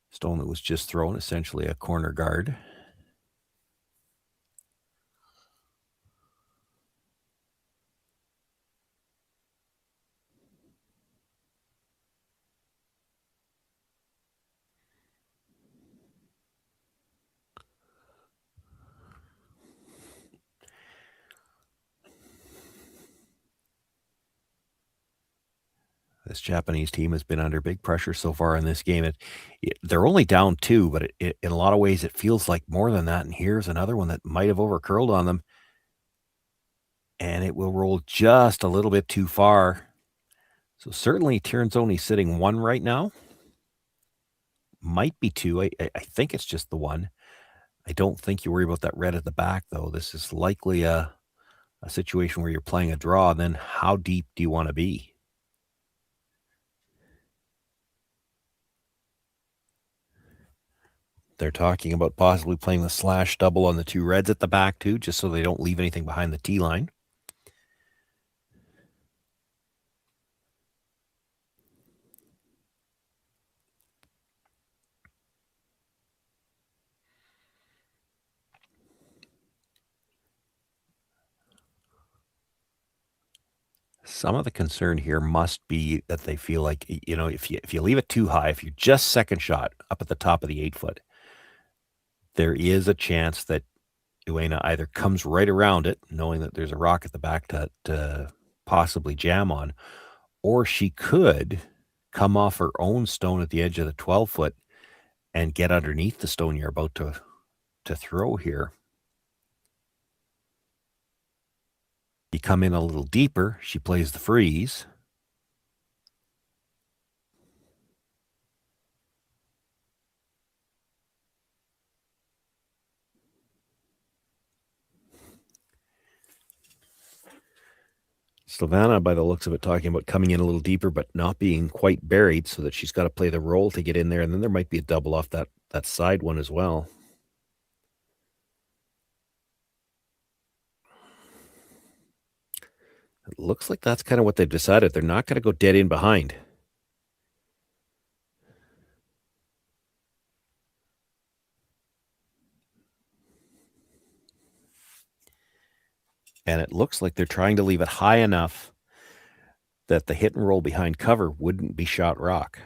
stone that was just thrown, essentially a corner guard. This Japanese team has been under big pressure so far in this game. They're only down 2, but in a lot of ways it feels like more than that. And here's another one that might have overcurled on them. And it will roll just a little bit too far. So certainly Tirinzoni sitting 1 right now. Might be 2. I think it's just the 1. I don't think you worry about that red at the back, though. This is likely a situation where you're playing a draw. Then how deep do you want to be? They're talking about possibly playing the slash double on the 2 reds at the back, too, just so they don't leave anything behind the tee line. Some of the concern here must be that they feel like, if you leave it too high, if you're just second shot up at the top of the 8-foot, there is a chance that Ueno either comes right around it, knowing that there's a rock at the back to possibly jam on, or she could come off her own stone at the edge of the 12-foot and get underneath the stone you're about to throw here. You come in a little deeper, she plays the freeze. Silvana, by the looks of it, talking about coming in a little deeper, but not being quite buried, so that she's got to play the roll to get in there. And then there might be a double off that side one as well. It looks like that's kind of what they've decided. They're not going to go dead in behind. And it looks like they're trying to leave it high enough that the hit and roll behind cover wouldn't be shot rock.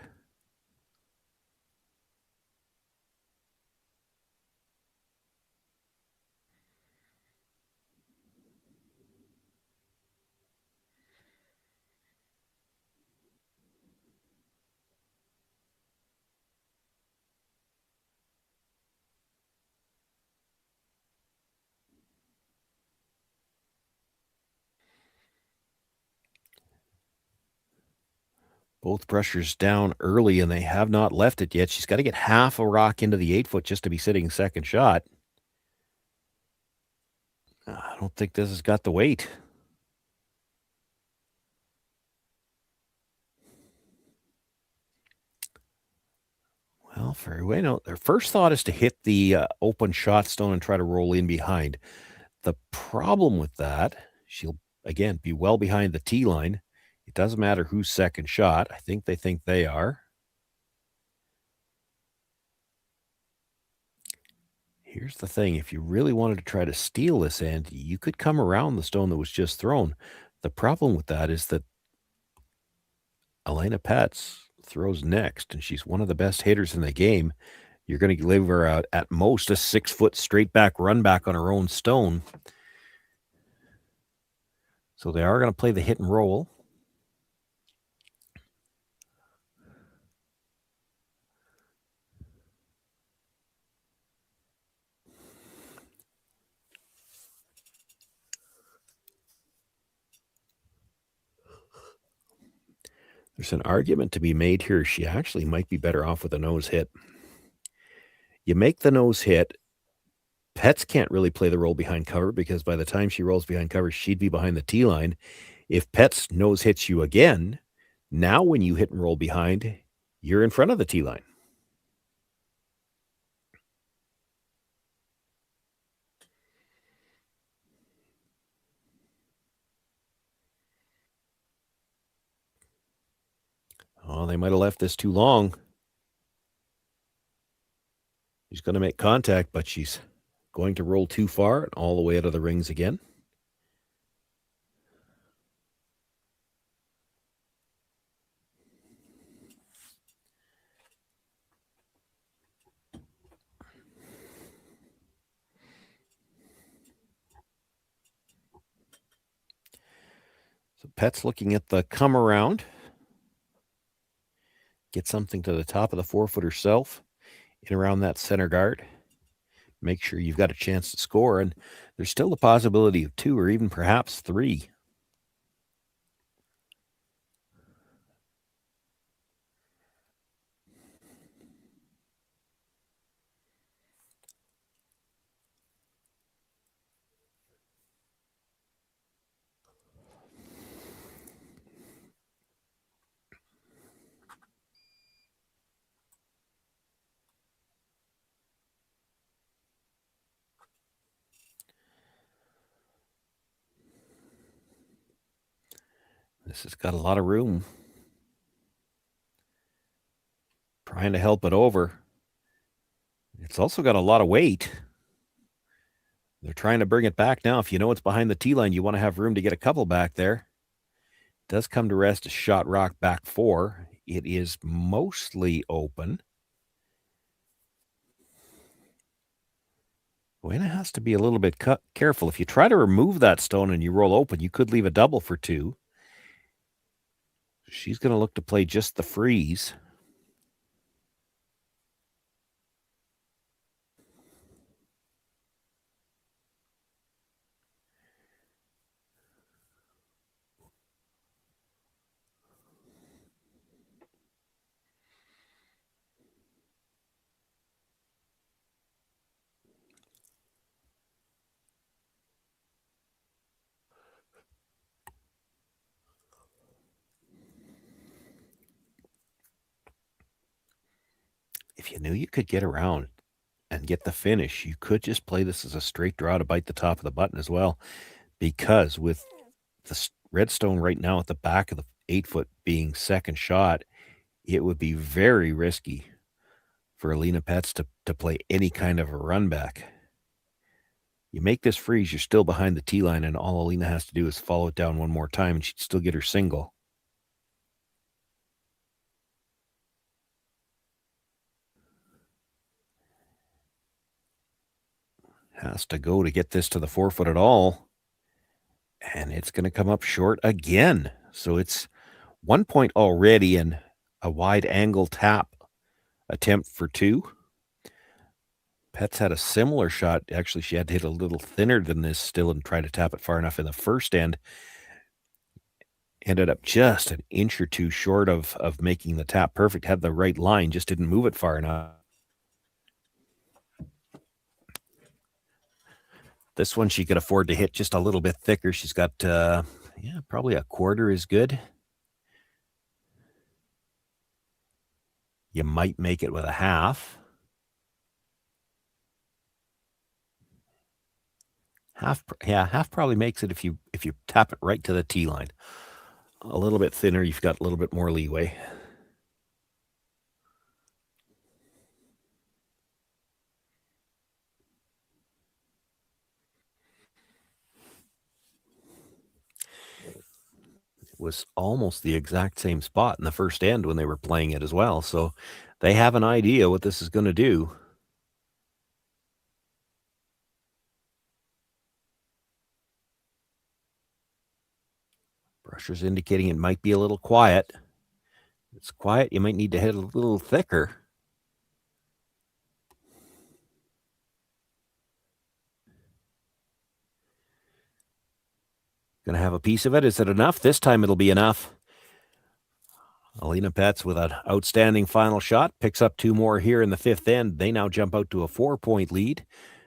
Both pressures down early, and they have not left it yet. She's got to get half a rock into the 8-foot just to be sitting second shot. I don't think this has got the weight. Well, for Ueno, their first thought is to hit the open shot stone and try to roll in behind. The problem with that, she'll, again, be well behind the tee line. It doesn't matter who's second shot. I think they are. Here's the thing. If you really wanted to try to steal this end, you could come around the stone that was just thrown. The problem with that is that Elena Petz throws next, and she's one of the best hitters in the game. You're going to give her at most a 6-foot straight back run back on her own stone. So they are going to play the hit and roll. There's an argument to be made here. She actually might be better off with a nose hit. You make the nose hit. Petz can't really play the roll behind cover because by the time she rolls behind cover, she'd be behind the tee line. If Petz nose hits you again, now when you hit and roll behind, you're in front of the tee line. Oh, they might have left this too long. She's going to make contact, but she's going to roll too far and all the way out of the rings again. So Pet's looking at the come around. Get something to the top of the 4-foot herself, in around that center guard. Make sure you've got a chance to score, and there's still the possibility of 2 or even perhaps 3. This has got a lot of room. Trying to help it over. It's also got a lot of weight. They're trying to bring it back now. If you know it's behind the tee line, you want to have room to get a couple back there. It does come to rest a shot rock back 4. It is mostly open. Ueno has to be a little bit careful. If you try to remove that stone and you roll open, you could leave a double for 2. She's going to look to play just the freeze. If you knew you could get around and get the finish, you could just play this as a straight draw to bite the top of the button as well. Because with the redstone right now at the back of the 8-foot being second shot, it would be very risky for Alina Pets to play any kind of a run back. You make this freeze, you're still behind the tee line, and all Alina has to do is follow it down one more time, and she'd still get her single. Has to go to get this to the 4-foot at all. And it's going to come up short again. So it's 1 point already and a wide angle tap attempt for 2. Pets had a similar shot. Actually, she had to hit a little thinner than this still and try to tap it far enough in the first end. Ended up just an inch or 2 short of making the tap perfect. Had the right line, just didn't move it far enough. This one she could afford to hit just a little bit thicker. She's got, probably a quarter is good. You might make it with a half. Half probably makes it if you tap it right to the tee line. A little bit thinner, you've got a little bit more leeway. Was almost the exact same spot in the first end when they were playing it as well. So they have an idea what this is going to do. Brusher's indicating it might be a little quiet. If it's quiet, you might need to hit a little thicker. Going to have a piece of it. Is it enough? This time it'll be enough. Alina Pets with an outstanding final shot. Picks up 2 more here in the 5th end. They now jump out to a 4-point lead.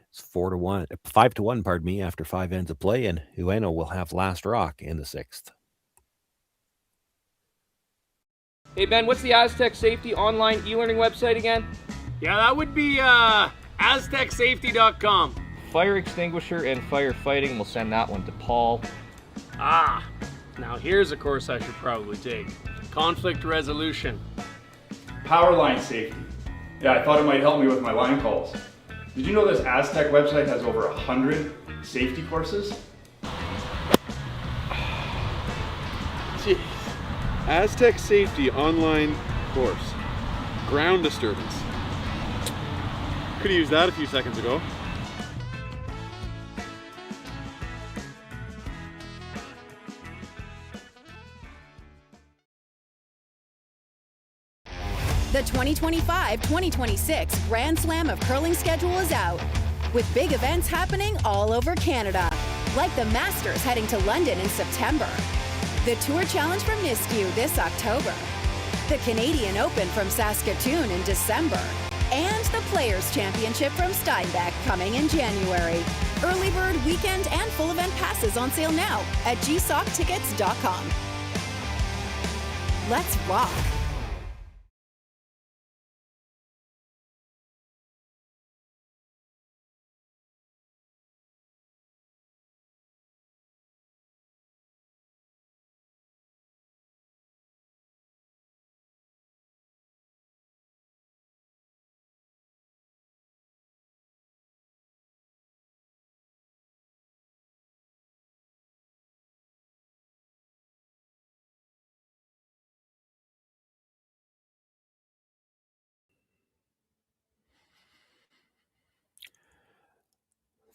It's 5-1, pardon me, after 5 ends of play. And Ueno will have last rock in the 6th. Hey, Ben, what's the Aztec Safety online e-learning website again? Yeah, that would be aztecsafety.com. Fire extinguisher and firefighting. We'll send that one to Paul. Now here's a course I should probably take. Conflict resolution. Power line safety. Yeah, I thought it might help me with my line calls. Did you know this Aztec website has over 100 safety courses? Jeez. Aztec Safety online course. Ground disturbance. Could have used that a few seconds ago. The 2025-2026 Grand Slam of Curling schedule is out, with big events happening all over Canada, like the Masters heading to London in September, the Tour Challenge from Nisku this October, the Canadian Open from Saskatchewan in December, and the Players' Championship from Steinbeck coming in January. Early bird weekend and full event passes on sale now at gsoctickets.com. Let's rock!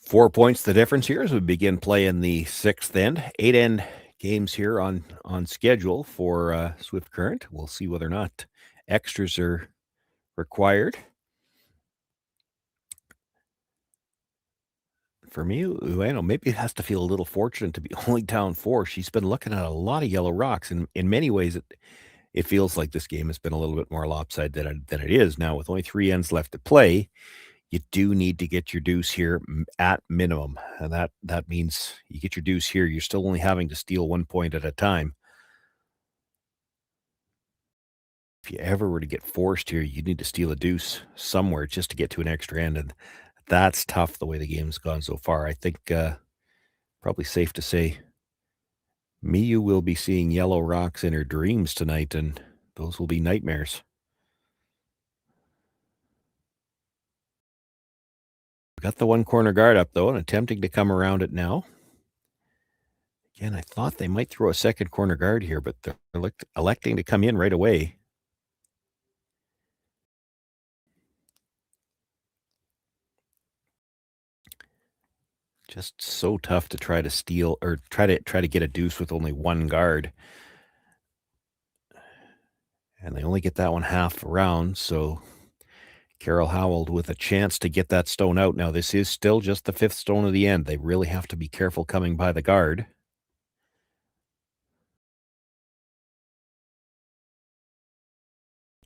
Four points the difference here as we begin play in the sixth end. 8 end games here on schedule for Swift Current. We'll see whether or not extras are required. For Miyu Ueno, maybe it has to feel a little fortunate to be only down 4. She's been looking at a lot of yellow rocks, and in many ways it feels like this game has been a little bit more lopsided than it is. Now, with only 3 ends left to play, you do need to get your deuce here at minimum. And that means you get your deuce here, you're still only having to steal 1 point at a time. If you ever were to get forced here, you need to steal a deuce somewhere just to get to an extra end. And that's tough the way the game's gone so far. I think probably safe to say Miyu will be seeing yellow rocks in her dreams tonight, and those will be nightmares. Got the one corner guard up, though, and attempting to come around it now. Again, I thought they might throw a second corner guard here, but they're electing to come in right away. Just so tough to try to steal or try to get a deuce with only one guard. And they only get that one half around, so Carol Howell with a chance to get that stone out. Now, this is still just the 5th stone of the end. They really have to be careful coming by the guard.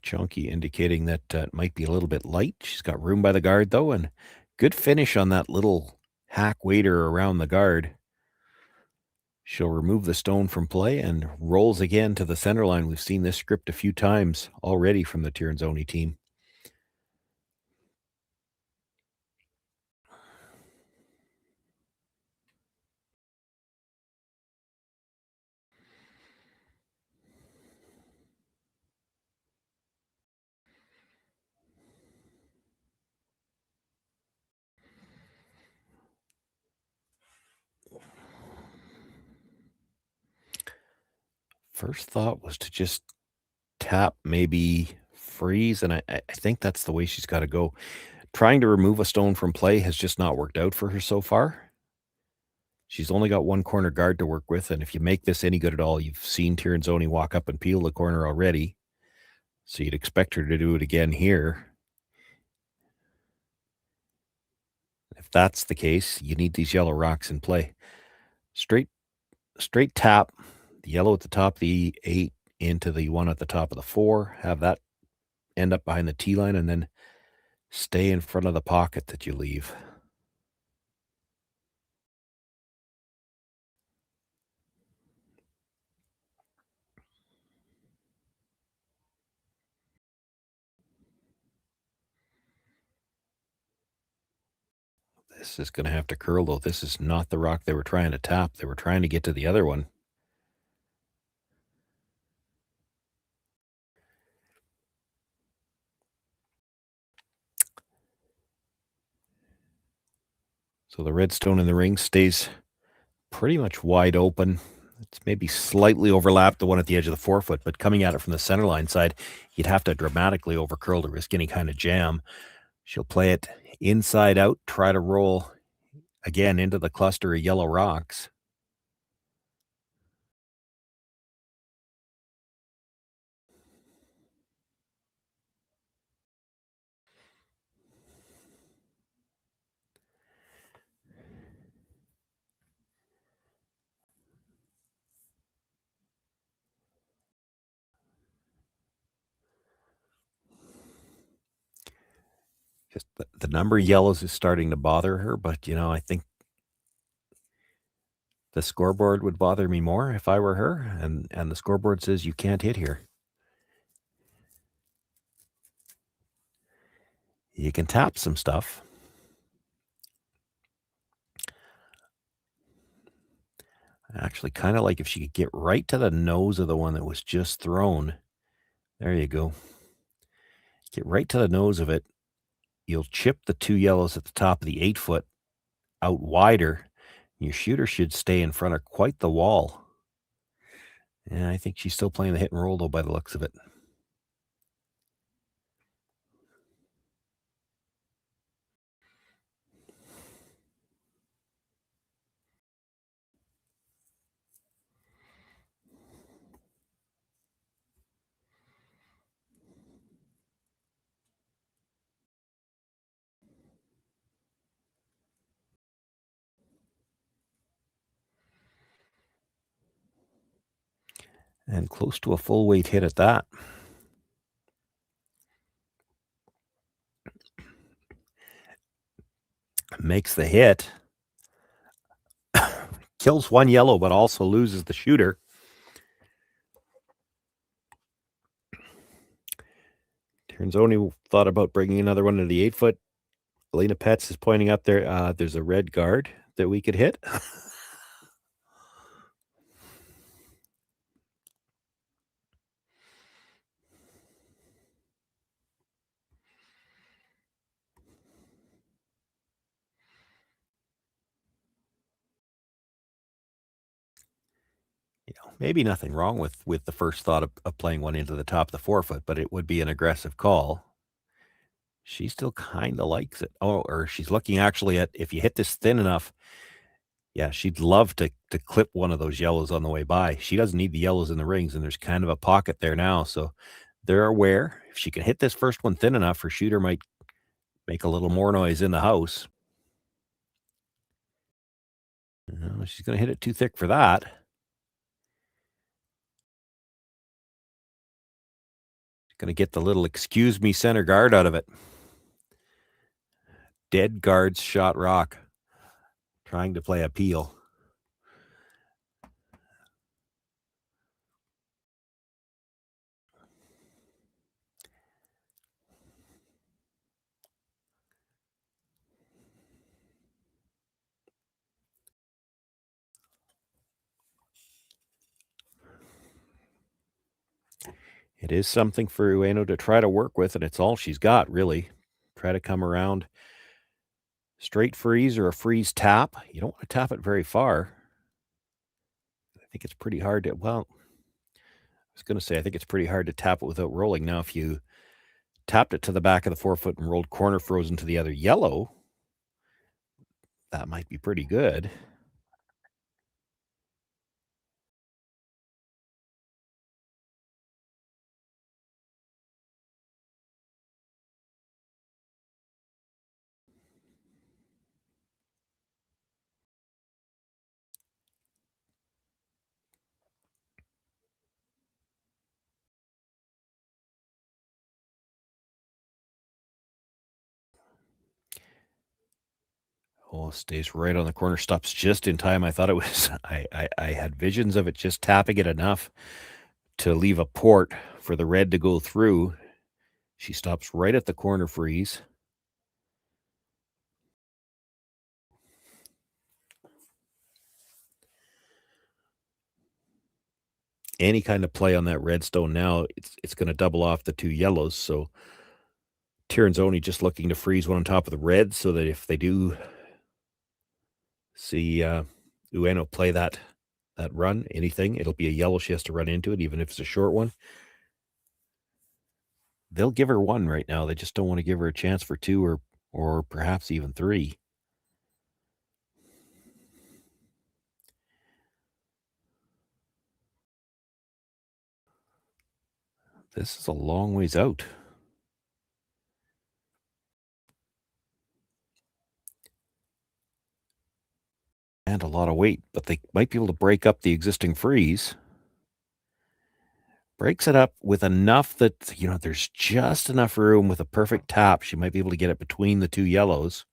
Chunky indicating that it might be a little bit light. She's got room by the guard, though, and good finish on that little hack waiter around the guard. She'll remove the stone from play and rolls again to the center line. We've seen this script a few times already from the Tirinzoni team. First thought was to just tap, maybe freeze, and I think that's the way she's got to go. Trying to remove a stone from play has just not worked out for her so far. She's only got one corner guard to work with, and if you make this any good at all, you've seen Tirinzoni walk up and peel the corner already, so you'd expect her to do it again here. If that's the case, you need these yellow rocks in play. Straight tap, the yellow at the top of the 8 into the one at the top of the 4, have that end up behind the T line, and then stay in front of the pocket that you leave. This is going to have to curl, though. This is not the rock they were trying to tap. They were trying to get to the other one. So the red stone in the ring stays pretty much wide open. It's maybe slightly overlapped the one at the edge of the 4-foot, but coming at it from the center line side, you'd have to dramatically overcurl to risk any kind of jam. She'll play it inside out, try to roll again into the cluster of yellow rocks. Just the number of yellows is starting to bother her, but I think the scoreboard would bother me more if I were her, and the scoreboard says you can't hit here. You can tap some stuff. I actually kind of like if she could get right to the nose of the one that was just thrown. There you go. Get right to the nose of it. You'll chip the 2 yellows at the top of the 8-foot out wider. Your shooter should stay in front of quite the wall. Yeah, I think she's still playing the hit and roll, though, by the looks of it. And close to a full weight hit at that. Makes the hit. Kills 1 yellow, but also loses the shooter. Tirinzoni thought about bringing another one to the 8-foot. Elena Petz is pointing up there. There's a red guard that we could hit. Maybe nothing wrong with the first thought of playing one into the top of the 4-foot, but it would be an aggressive call. She still kind of likes it. Or she's looking actually at if you hit this thin enough. Yeah, she'd love to clip one of those yellows on the way by. She doesn't need the yellows in the rings, and there's kind of a pocket there now. So they're aware. If she can hit this first one thin enough, her shooter might make a little more noise in the house. No, she's going to hit it too thick for that. Going to get the little excuse me center guard out of it. Dead guards shot rock. Trying to play a peel. It is something for Ueno to try to work with, and it's all she's got, really. Try to come around. Straight freeze or a freeze tap. You don't want to tap it very far. I think it's pretty hard to, well, I was going to say, I think it's pretty hard to tap it without rolling. Now, if you tapped it to the back of the 4-foot and rolled corner frozen to the other yellow, that might be pretty good. Oh, stays right on the corner, stops just in time. I thought it was, I had visions of it just tapping it enough to leave a port for the red to go through. She stops right at the corner freeze. Any kind of play on that redstone now, it's going to double off the 2 yellows. So Tirinzoni just looking to freeze one on top of the red so that if they do see Ueno play that run, anything, it'll be a yellow she has to run into it, even if it's a short one. They'll give her 1 right now. They just don't want to give her a chance for 2 or perhaps even 3. This is a long ways out. And a lot of weight, but they might be able to break up the existing freeze. breaks it up with enough that, there's just enough room with a perfect tap. She might be able to get it between the two yellows.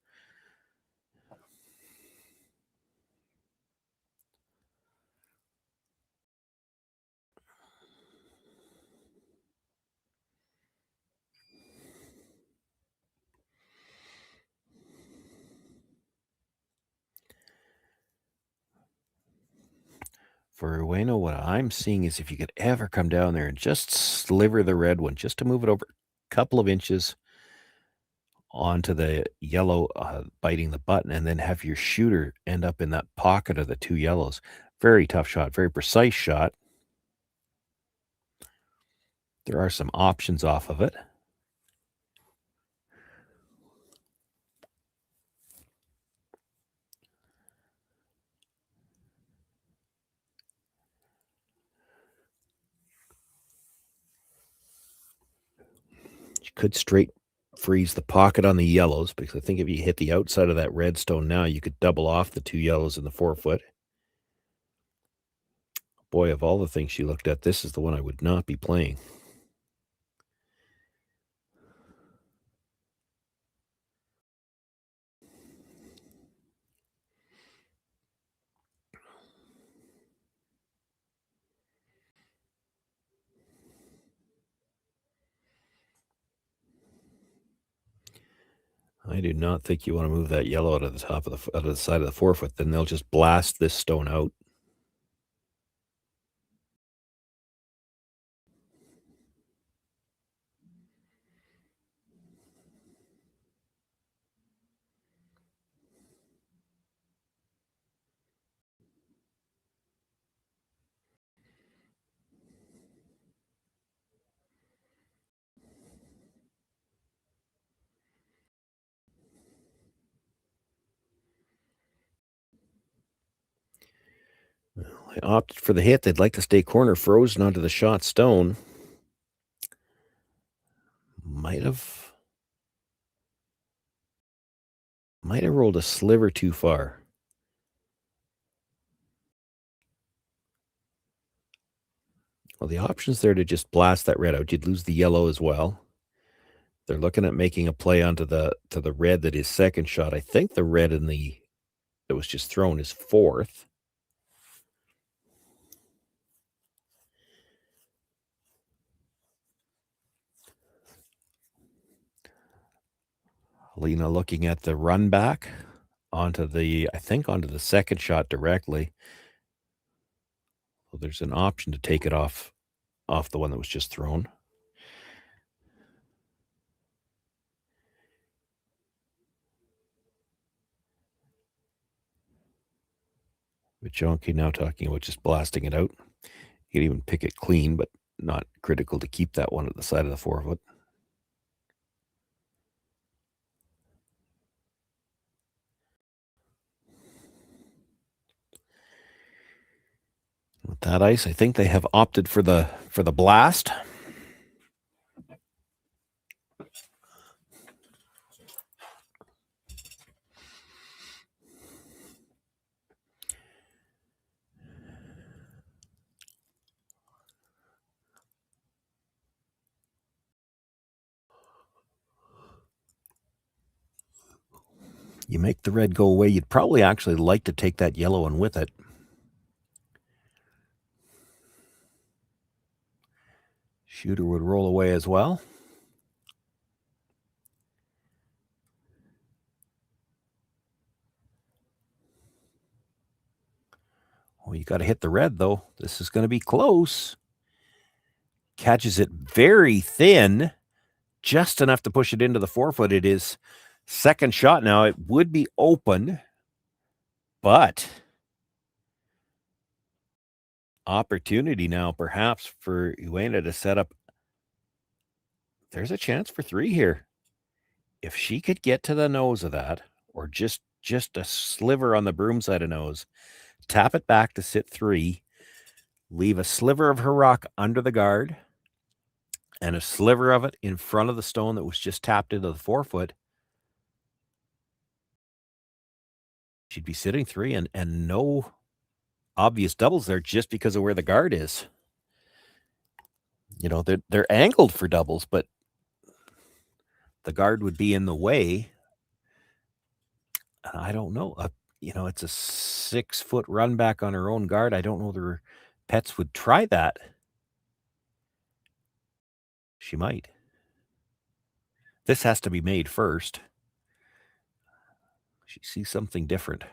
For Ueno, what I'm seeing is if you could ever come down there and just sliver the red one, just to move it over a couple of inches onto the yellow, biting the button, and then have your shooter end up in that pocket of the two yellows. Very tough shot, very precise shot. There are some options off of it. You could straight freeze the pocket on the yellows, because I think if you hit the outside of that red stone now, you could double off the two yellows in the 4-foot. Boy, of all the things she looked at, this is the one I would not be playing. I do not think you want to move that yellow out of the top of out of the side of the 4-foot. Then they'll just blast this stone out. Well, I opted for the hit. They'd like to stay corner frozen onto the shot stone. Might have rolled a sliver too far. Well, the option's there to just blast that red out. You'd lose the yellow as well. They're looking at making a play onto the red that is second shot. I think the red that was just thrown is fourth. Lena looking at the run back onto the second shot directly. Well, there's an option to take it off the one that was just thrown. Vichonki now talking about just blasting it out. You can even pick it clean, but not critical to keep that one at the side of the 4-foot. With that ice, I think they have opted for the blast. You make the red go away. You'd probably actually like to take that yellow one with it. Shooter would roll away as well. Oh, you got to hit the red, though. This is going to be close. Catches it very thin, just enough to push it into the 4-foot. It is second shot now. It would be open, but opportunity now perhaps for Ueno to set up. There's a chance for 3 here. If she could get to the nose of that, or just a sliver on the broom side of nose, tap it back to sit 3, leave a sliver of her rock under the guard, and a sliver of it in front of the stone that was just tapped into the 4-foot, she'd be sitting 3 and no obvious doubles there just because of where the guard is. they're angled for doubles, but the guard would be in the way. I don't know. It's a 6-foot run back on her own guard. I don't know the Pets would try that. She might. This has to be made first. She sees something different.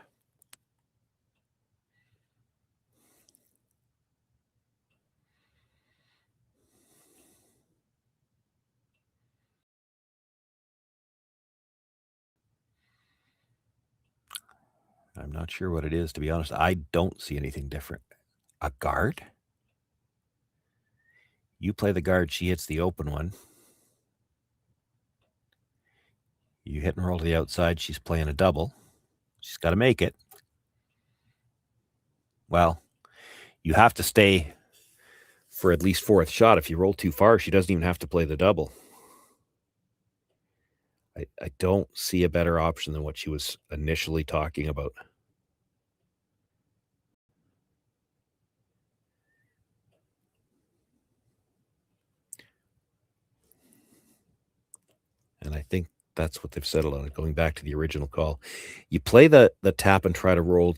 I'm not sure what it is, to be honest. I don't see anything different. A guard? You play the guard, she hits the open one. You hit and roll to the outside, she's playing a double. She's got to make it. Well, you have to stay for at least fourth shot. If you roll too far, she doesn't even have to play the double. I don't see a better option than what she was initially talking about. And I think that's what they've settled on, going back to the original call. You play the tap and try to roll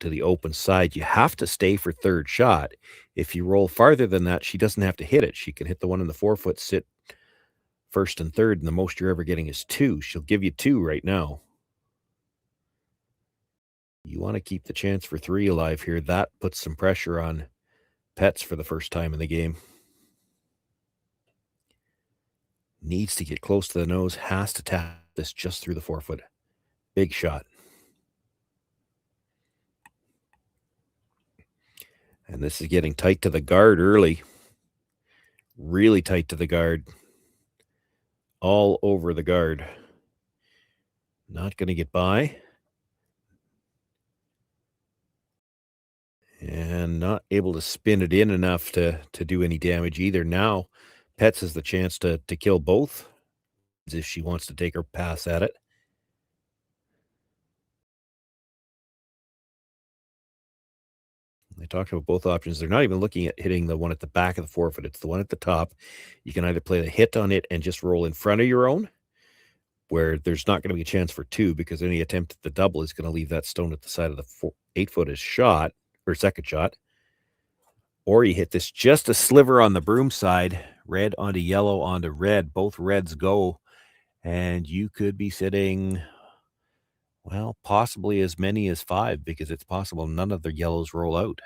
to the open side. You have to stay for third shot. If you roll farther than that, she doesn't have to hit it. She can hit the one in the 4-foot, sit first and third, and the most you're ever getting is 2. She'll give you 2 right now. You want to keep the chance for 3 alive here. That puts some pressure on Pets for the first time in the game. Needs to get close to the nose, has to tap this just through the 4-foot. Big shot. And this is getting tight to the guard early. Really tight to the guard. All over the guard. Not going to get by. And not able to spin it in enough to do any damage either. Now, Pets has the chance to kill both if she wants to take her pass at it. I talked about both options. They're not even looking at hitting the one at the back of the 4-foot. It's the one at the top. You can either play the hit on it and just roll in front of your own, where there's not going to be a chance for 2 because any attempt at the double is going to leave that stone at the side of the 8-foot as shot, or second shot. Or you hit this just a sliver on the broom side, red onto yellow onto red. Both reds go, and you could be sitting, well, possibly as many as 5, because it's possible none of the yellows roll out.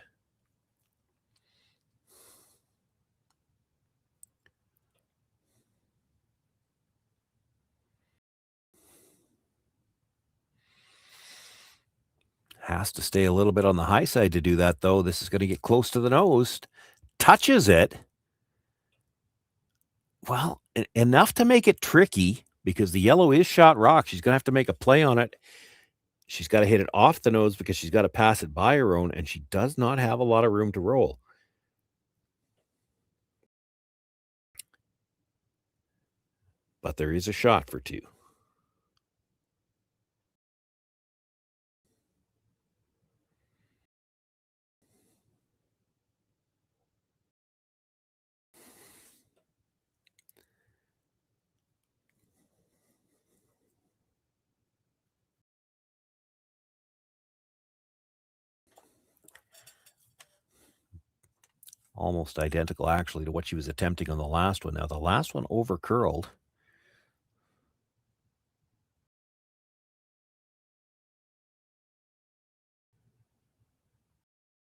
Has to stay a little bit on the high side to do that, though. This is going to get close to the nose. Touches it. Well, enough to make it tricky, because the yellow is shot rock. She's going to have to make a play on it. She's got to hit it off the nose because she's got to pass it by her own, and she does not have a lot of room to roll. But there is a shot for 2. Almost identical, actually, to what she was attempting on the last one. Now, the last one over-curled.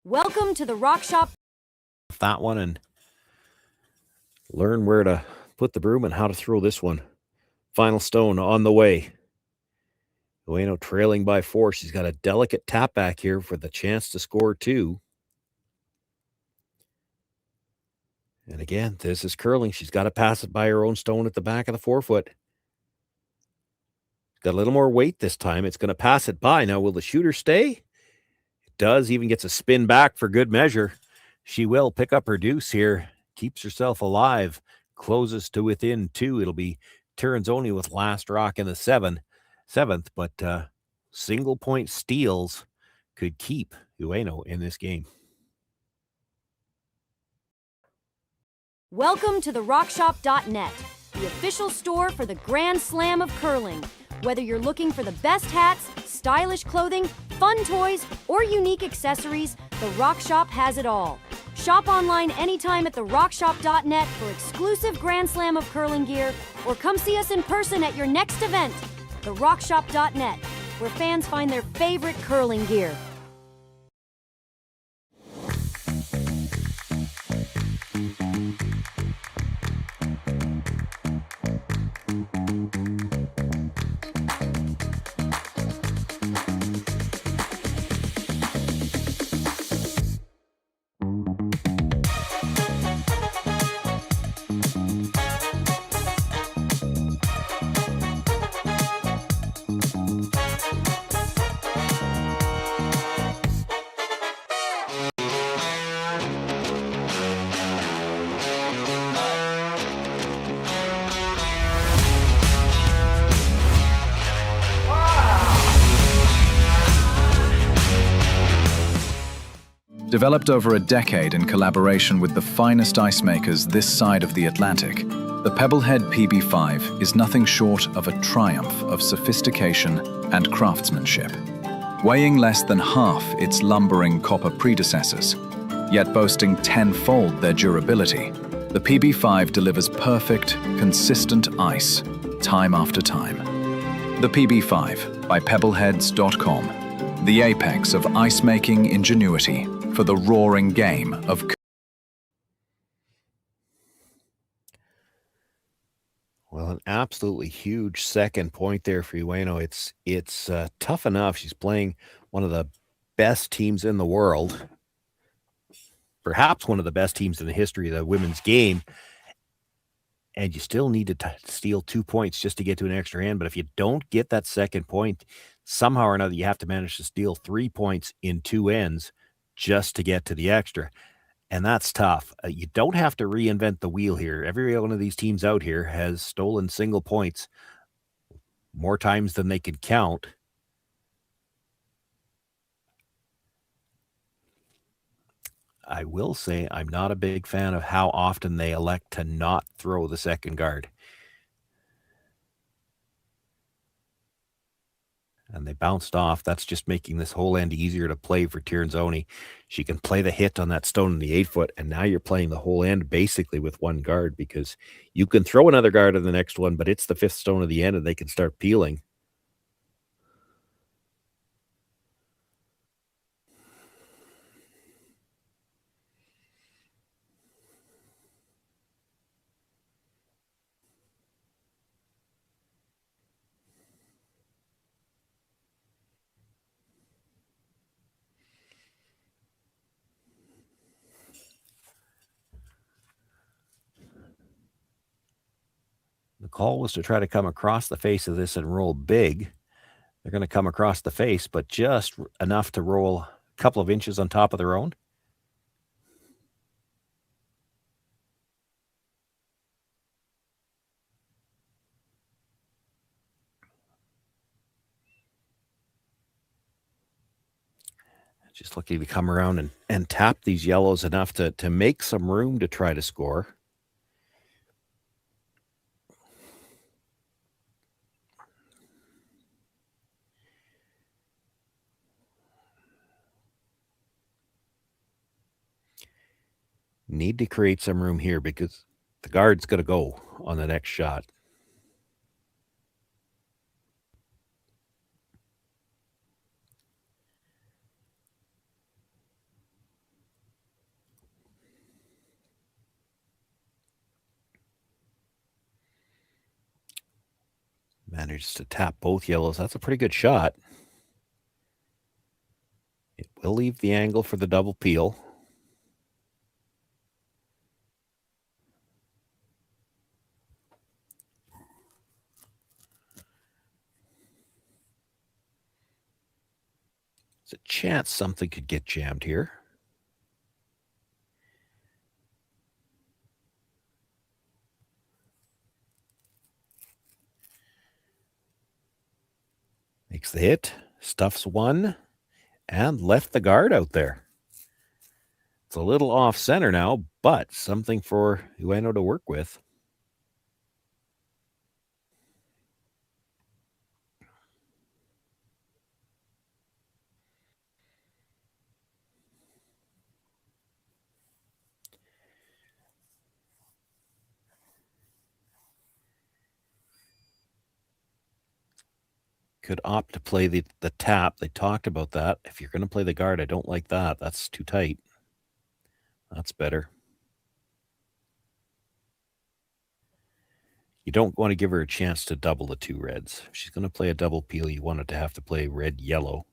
Welcome to the Rock Shop. That one, and learn where to put the broom and how to throw this one. Final stone on the way. Ueno trailing by 4. She's got a delicate tap back here for the chance to score 2. And again, this is curling. She's got to pass it by her own stone at the back of the 4-foot. Got a little more weight this time. It's going to pass it by. Now, will the shooter stay? It does. Even gets a spin back for good measure. She will pick up her deuce here. Keeps herself alive. Closes to within 2. It'll be Tirinzoni with last rock in the 7th. But single point steals could keep Ueno in this game. Welcome to the RockShop.net, the official store for the Grand Slam of curling. Whether you're looking for the best hats, stylish clothing, fun toys, or unique accessories, the Rock Shop has it all. Shop online anytime at therockshop.net for exclusive Grand Slam of curling gear, or come see us in person at your next event. TheRockShop.net, where fans find their favorite curling gear. Developed over a decade in collaboration with the finest ice makers this side of the Atlantic, the Pebblehead PB5 is nothing short of a triumph of sophistication and craftsmanship. Weighing less than half its lumbering copper predecessors, yet boasting tenfold their durability, the PB5 delivers perfect, consistent ice, time after time. The PB5 by Pebbleheads.com, the apex of ice-making ingenuity for the roaring game of. Well, an absolutely huge second point there for Ueno. It's tough enough. She's playing one of the best teams in the world, perhaps one of the best teams in the history of the women's game, and you still need to steal 2 points just to get to an extra hand. But if you don't get that second point, somehow or another, you have to manage to steal 3 points in 2 ends just to get to the extra. And that's tough. You don't have to reinvent the wheel here. Every one of these teams out here has stolen single points more times than they can count. I will say I'm not a big fan of how often they elect to not throw the second guard. And they bounced off. That's just making this whole end easier to play for Tirinzoni. She can play the hit on that stone in the 8-foot, and now you're playing the whole end basically with one guard, because you can throw another guard on the next one, but it's the 5th stone of the end, and they can start peeling. The call was to try to come across the face of this and roll big. They're going to come across the face, but just enough to roll a couple of inches on top of their own. Just looking to come around and tap these yellows enough to make some room to try to score. Need to create some room here because the guard's going to go on the next shot. Manages to tap both yellows. That's a pretty good shot. It will leave the angle for the double peel. There's a chance something could get jammed here. Makes the hit, stuffs one, and left the guard out there. It's a little off center now, but something for Ueno to work with. Could opt to play the tap. They talked about that. If you're going to play the guard, I don't like that. That's too tight. That's better. You don't want to give her a chance to double the two reds. If she's going to play a double peel, you want it to have to play red-yellow.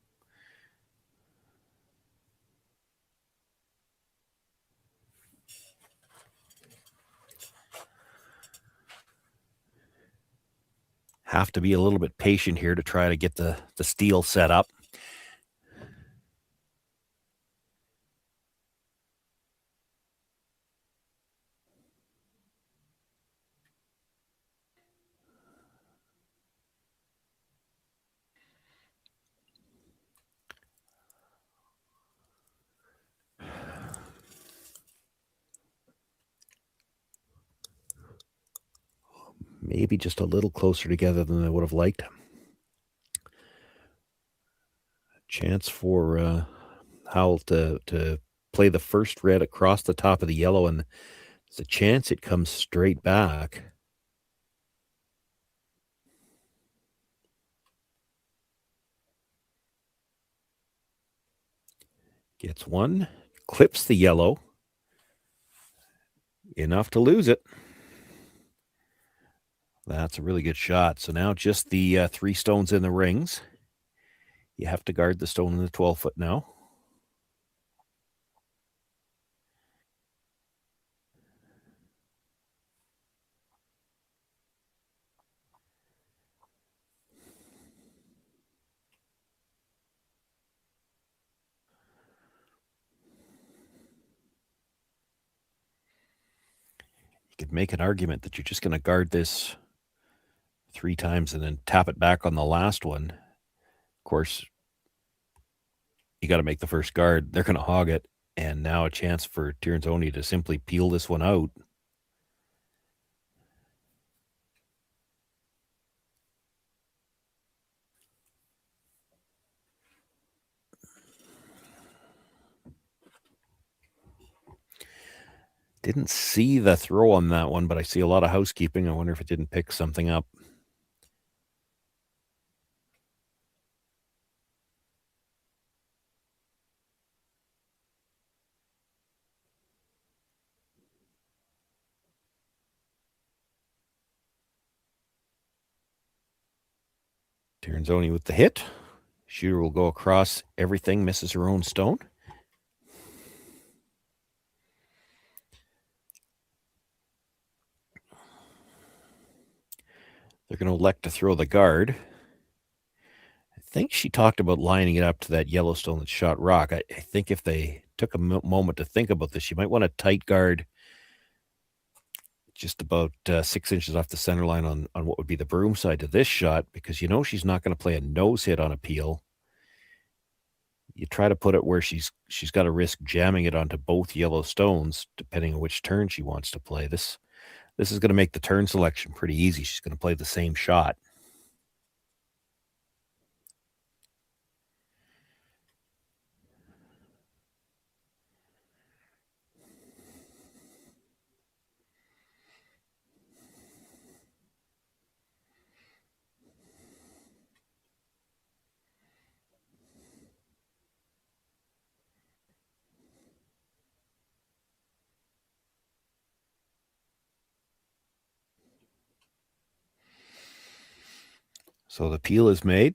Have to be a little bit patient here to try to get the steel set up. Maybe just a little closer together than I would have liked. Chance for Howell to play the first red across the top of the yellow, and there's a chance it comes straight back. Gets one, clips the yellow. Enough to lose it. That's a really good shot. So now just the 3 stones in the rings. You have to guard the stone in the 12-foot now. You could make an argument that you're just going to guard this 3 times and then tap it back on the last one. Of course, you got to make the first guard. They're going to hog it. And now a chance for Tirinzoni to simply peel this one out. Didn't see the throw on that one, but I see a lot of housekeeping. I wonder if it didn't pick something up. Tirinzoni with the hit. Shooter will go across everything, misses her own stone. They're going to elect to throw the guard. I think she talked about lining it up to that Yellowstone that shot rock. I think if they took a moment to think about this, you might want a tight guard just about 6 inches off the center line on what would be the broom side to this shot, because you know she's not going to play a nose hit on a peel. You try to put it where she's got to risk jamming it onto both yellow stones, depending on which turn she wants to play. This is going to make the turn selection pretty easy. She's going to play the same shot. So the peel is made.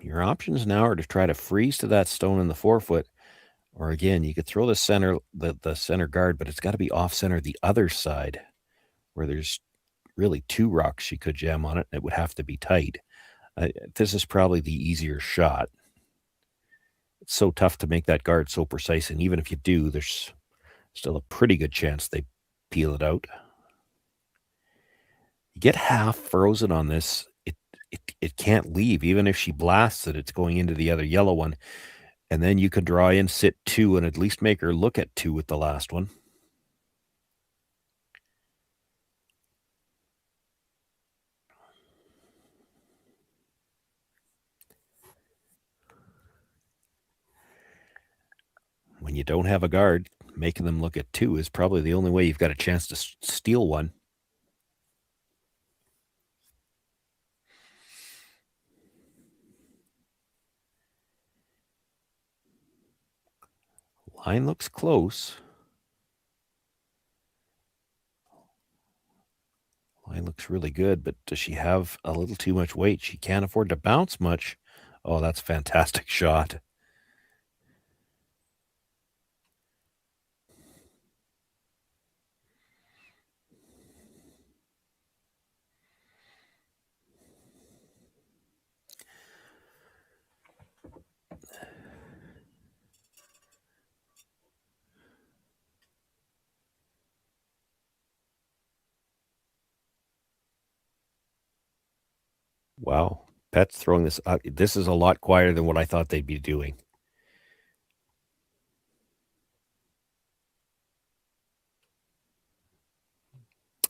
Your options now are to try to freeze to that stone in the 4-foot, or again, you could throw the center guard, but it's got to be off center the other side, where there's really 2 rocks she could jam on it, and it would have to be tight. This is probably the easier shot. It's so tough to make that guard so precise, and even if you do, there's still a pretty good chance they peel it out. You get half frozen on this. It can't leave. Even if she blasts it, it's going into the other yellow one. And then you could draw in, sit 2, and at least make her look at 2 with the last one. When you don't have a guard, making them look at 2 is probably the only way you've got a chance to steal one. Line looks close. Line looks really good, but does she have a little too much weight? She can't afford to bounce much. Oh, that's a fantastic shot. Wow. Pet's throwing this. This is a lot quieter than what I thought they'd be doing.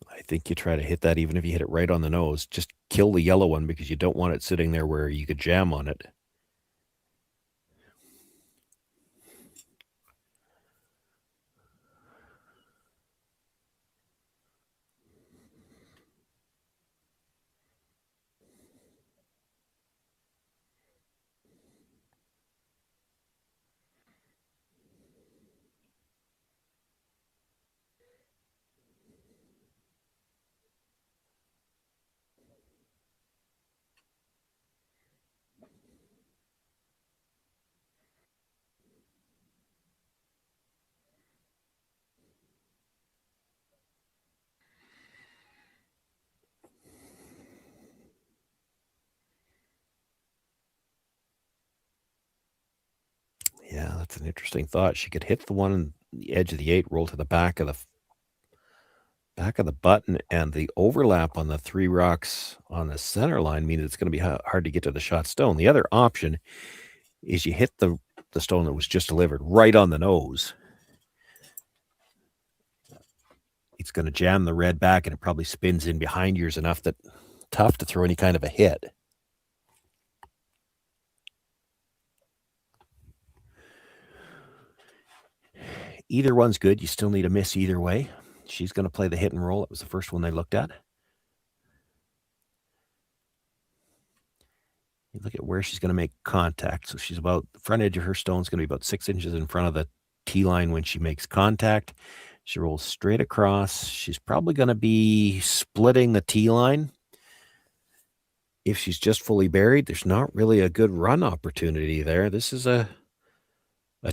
I think you try to hit that even if you hit it right on the nose. Just kill the yellow one because you don't want it sitting there where you could jam on it. Yeah, that's an interesting thought. She could hit the one on the edge of the 8, roll to the back of the button, and the overlap on the 3 rocks on the center line means it's going to be hard to get to the shot stone. The other option is you hit the stone that was just delivered right on the nose. It's going to jam the red back, and it probably spins in behind yours enough that tough to throw any kind of a hit. Either one's good. You still need a miss either way. She's going to play the hit and roll. It was the first one they looked at. You look at where she's going to make contact. So she's about, the front edge of her stone is going to be about 6 inches in front of the tee line when she makes contact. She rolls straight across. She's probably going to be splitting the tee line. If she's just fully buried, there's not really a good run opportunity there. This is a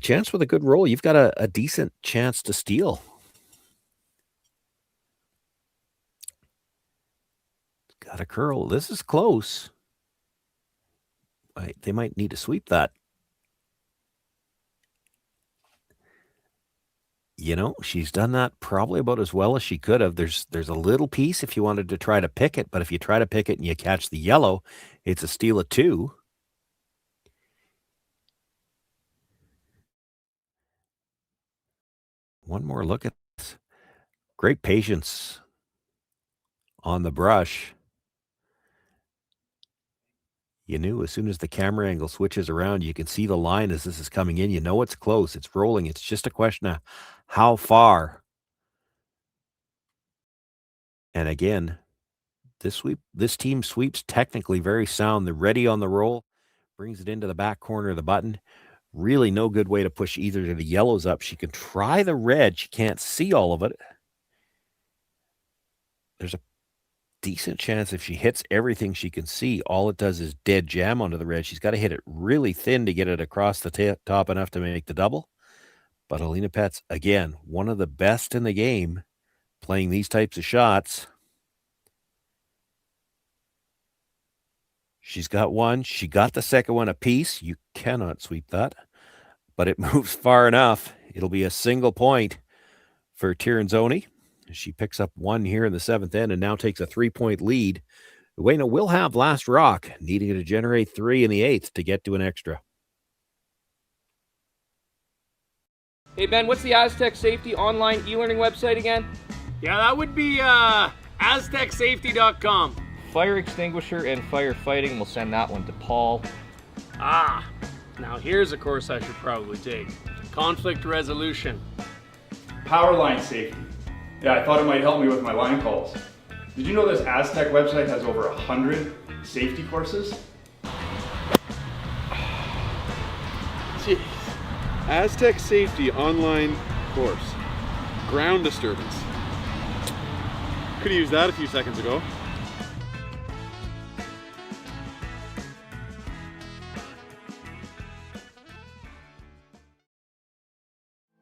chance with a good roll. You've got a decent chance to steal. Got a curl. This is close. They might need to sweep that. You know, she's done that probably about as well as she could have. There's a little piece if you wanted to try to pick it, but if you try to pick it and you catch the yellow, it's a steal of 2. One more look at this. Great patience on the brush. You knew as soon as the camera angle switches around, you can see the line as this is coming in. You know it's close. It's rolling. It's just a question of how far. And again, this team sweeps technically very sound. They're ready on the roll. Brings it into the back corner of the button. Really no good way to push either of the yellows up. She can try the red. She can't see all of it. There's a decent chance if she hits everything she can see, all it does is dead jam onto the red. She's got to hit it really thin to get it across the top enough to make the double. But Alina Pet's, again, one of the best in the game playing these types of shots. She's got one. She got the second one apiece. You cannot sweep that. But it moves far enough. It'll be a single point for Tirinzoni. She picks up 1 here in the 7th end and now takes a 3-point lead. Ueno will have last rock, needing to generate 3 in the 8th to get to an extra. Hey Ben, what's the Aztec Safety online e-learning website again? Yeah, that would be aztecsafety.com. Fire extinguisher and firefighting. We'll send that one to Paul. Now here's a course I should probably take. Conflict resolution. Power line safety. Yeah, I thought it might help me with my line calls. Did you know this Aztec website has over 100 safety courses? Jeez. Aztec Safety online course. Ground disturbance. Could have used that a few seconds ago.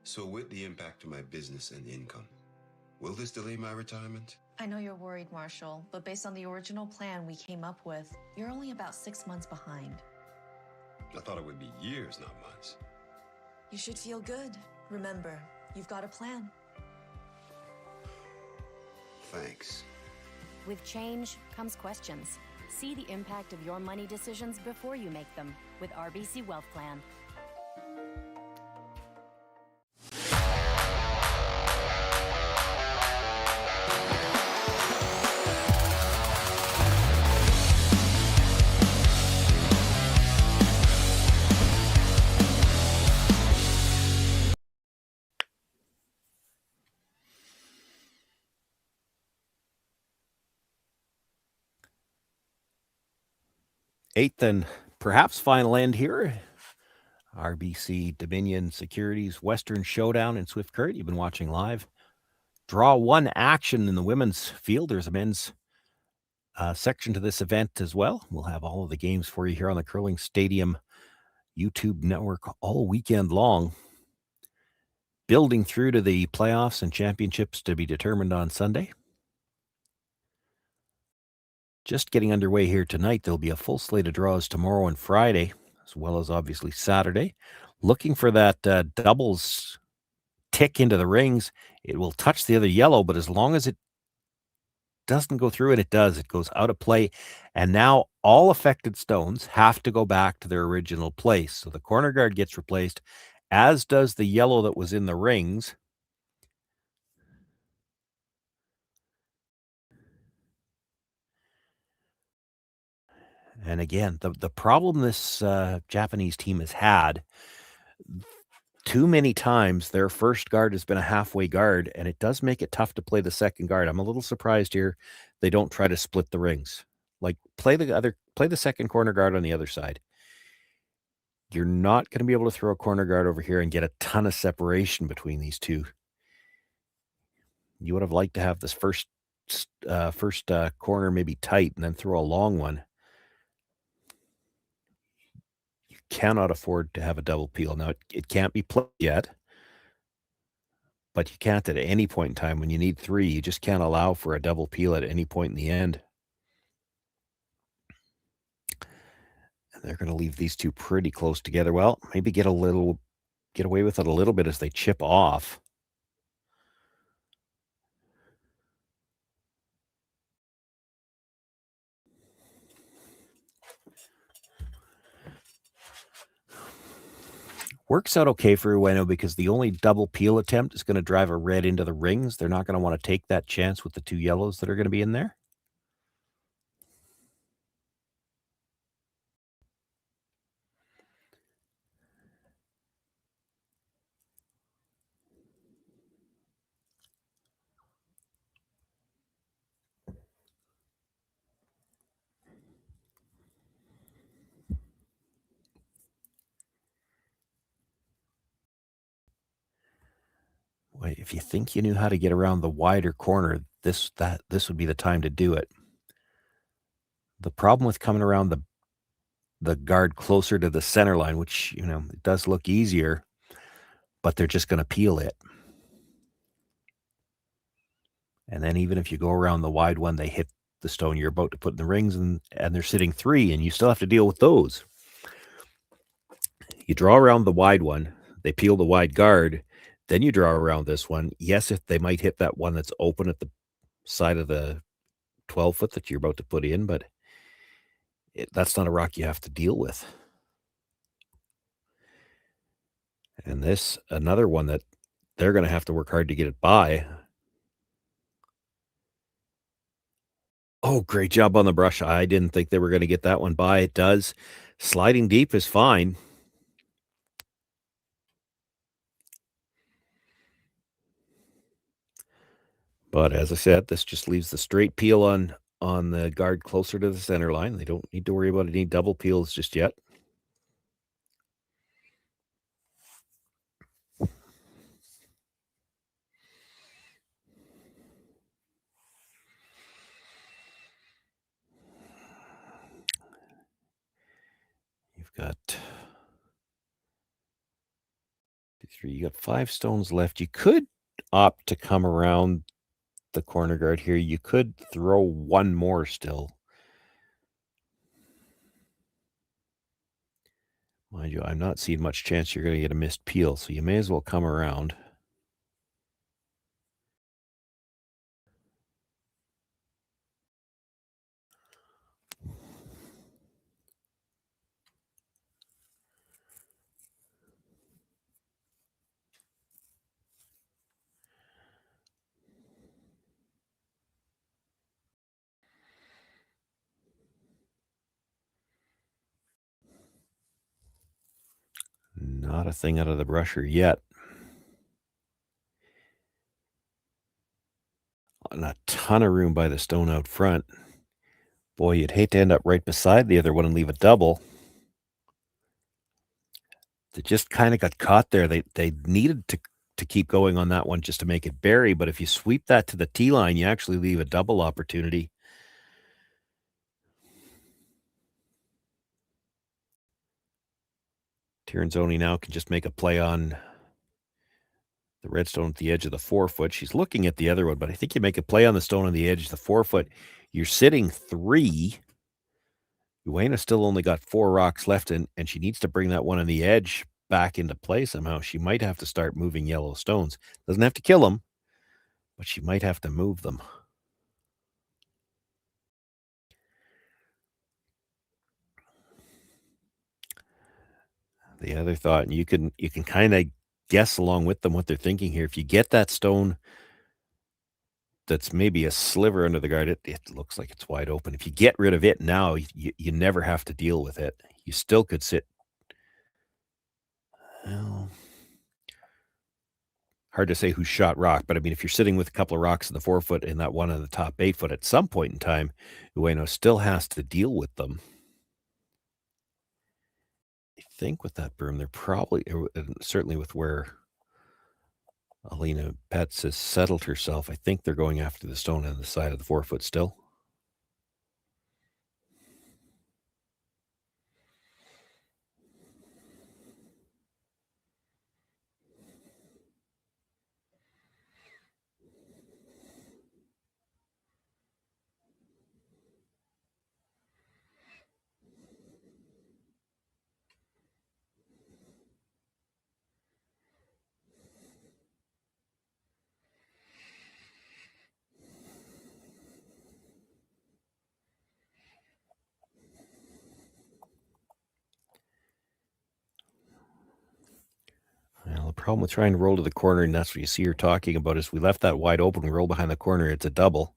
So with the impact to my business and income, will this delay my retirement? I know you're worried, Marshall, but based on the original plan we came up with, you're only about 6 months behind. I thought it would be years, not months. You should feel good. Remember, you've got a plan. Thanks. With change comes questions. See the impact of your money decisions before you make them with RBC Wealth Plan. Eighth and perhaps final end here. RBC Dominion Securities Western Showdown in Swift Current. You've been watching live. Draw one action in the women's field. There's a men's section to this event as well. We'll have all of the games for you here on the Curling Stadium YouTube network all weekend long. Building through to the playoffs and championships to be determined on Sunday. Just getting underway here tonight. There'll be a full slate of draws tomorrow and Friday, as well as obviously Saturday. Looking for that doubles tick into the rings. It will touch the other yellow, but as long as it doesn't go through, and it does, it goes out of play. And now all affected stones have to go back to their original place. So the corner guard gets replaced, as does the yellow that was in the rings. And again, the problem this Japanese team has had, too many times their first guard has been a halfway guard, and it does make it tough to play the second guard. I'm a little surprised here they don't try to split the rings. Like play the second corner guard on the other side. You're not going to be able to throw a corner guard over here and get a ton of separation between these two. You would have liked to have this first corner maybe tight and then throw a long one. Cannot afford to have a double peel. Now, it can't be played yet, but you can't at any point in time. When you need three, you just can't allow for a double peel at any point in the end. And they're going to leave these two pretty close together. Well, maybe get away with it a little bit as they chip off. Works out okay for Ueno because the only double peel attempt is going to drive a red into the rings. They're not going to want to take that chance with the two yellows that are going to be in there. If you think you knew how to get around the wider corner, this would be the time to do it. The problem with coming around the guard closer to the center line, which, it does look easier, but they're just going to peel it. And then even if you go around the wide one, they hit the stone you're about to put in the rings, and they're sitting three, and you still have to deal with those. You draw around the wide one, they peel the wide guard, then you draw around this one. Yes, if they might hit that one that's open at the side of the 12-foot that you're about to put in, but that's not a rock you have to deal with. And this, another one that they're going to have to work hard to get it by. Oh, great job on the brush. I didn't think they were going to get that one by. It does. Sliding deep is fine. But as I said, this just leaves the straight peel on the guard closer to the center line. They don't need to worry about any double peels just yet. You've got 3. You got 5 stones left. You could opt to come around the corner guard here. You could throw one more still. Mind you, I'm not seeing much chance you're going to get a missed peel, so you may as well come around. Not a thing out of the brusher yet. And a ton of room by the stone out front. Boy, you'd hate to end up right beside the other one and leave a double. They just kind of got caught there. They needed to keep going on that one just to make it bury, but if you sweep that to the tee line, you actually leave a double opportunity. Tirinzoni now can just make a play on the red stone at the edge of the 4-foot. She's looking at the other one, but I think you make a play on the stone on the edge of the 4-foot. You're sitting 3. Ueno still only got 4 rocks left, and she needs to bring that one on the edge back into play somehow. She might have to start moving yellow stones. Doesn't have to kill them, but she might have to move them. The other thought, and you can kind of guess along with them what they're thinking here. If you get that stone that's maybe a sliver under the guard, it looks like it's wide open. If you get rid of it now, you never have to deal with it. You still could sit. Well, hard to say who shot rock, but I mean, if you're sitting with a couple of rocks in the 4-foot and that one on the top 8-foot, at some point in time, Ueno still has to deal with them. I think with that broom, they're probably, certainly with where Alina Petz has settled herself, I think they're going after the stone on the side of the 4-foot still. Well, the problem with trying to roll to the corner, and that's what you see her talking about, is we left that wide open, we roll behind the corner, it's a double.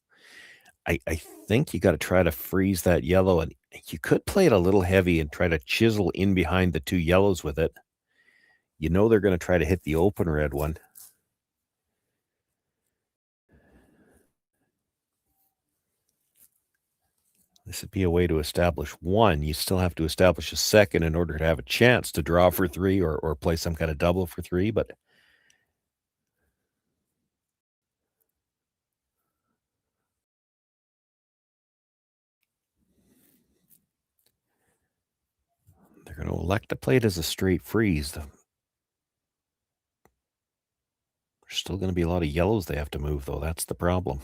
I think you got to try to freeze that yellow, and you could play it a little heavy and try to chisel in behind the 2 yellows with it. You know they're going to try to hit the open red one. This would be a way to establish 1. You still have to establish a 2nd in order to have a chance to draw for 3 or play some kind of double for 3, but they're going to elect to play it as a straight freeze. There's still going to be a lot of yellows they have to move, though. That's the problem.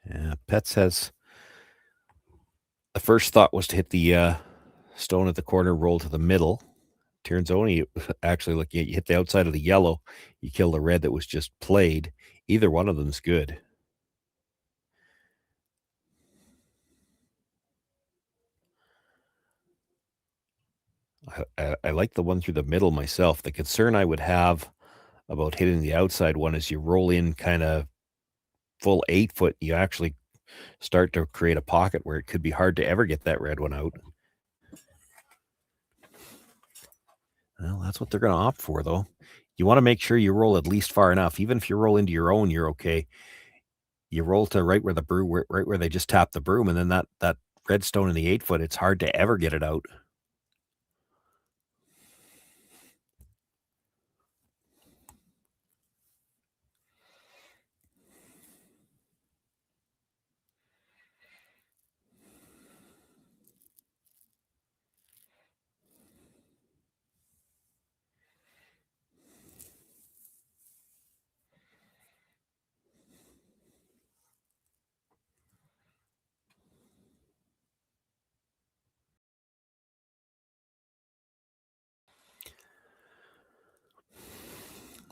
Yeah, Petz has... The first thought was to hit the stone at the corner, roll to the middle, Tirinzoni, actually looking at you, hit the outside of the yellow, you kill the red that was just played. Either one of them's good. I like the one through the middle myself. The concern I would have about hitting the outside one is you roll in kind of full 8 foot, you actually start to create a pocket where it could be hard to ever get that red one out. Well, that's what they're going to opt for, though. You want to make sure you roll at least far enough. Even if you roll into your own, you're okay. You roll to right where the broom, right where they just tapped the broom, and then that red stone in the 8 foot, it's hard to ever get it out.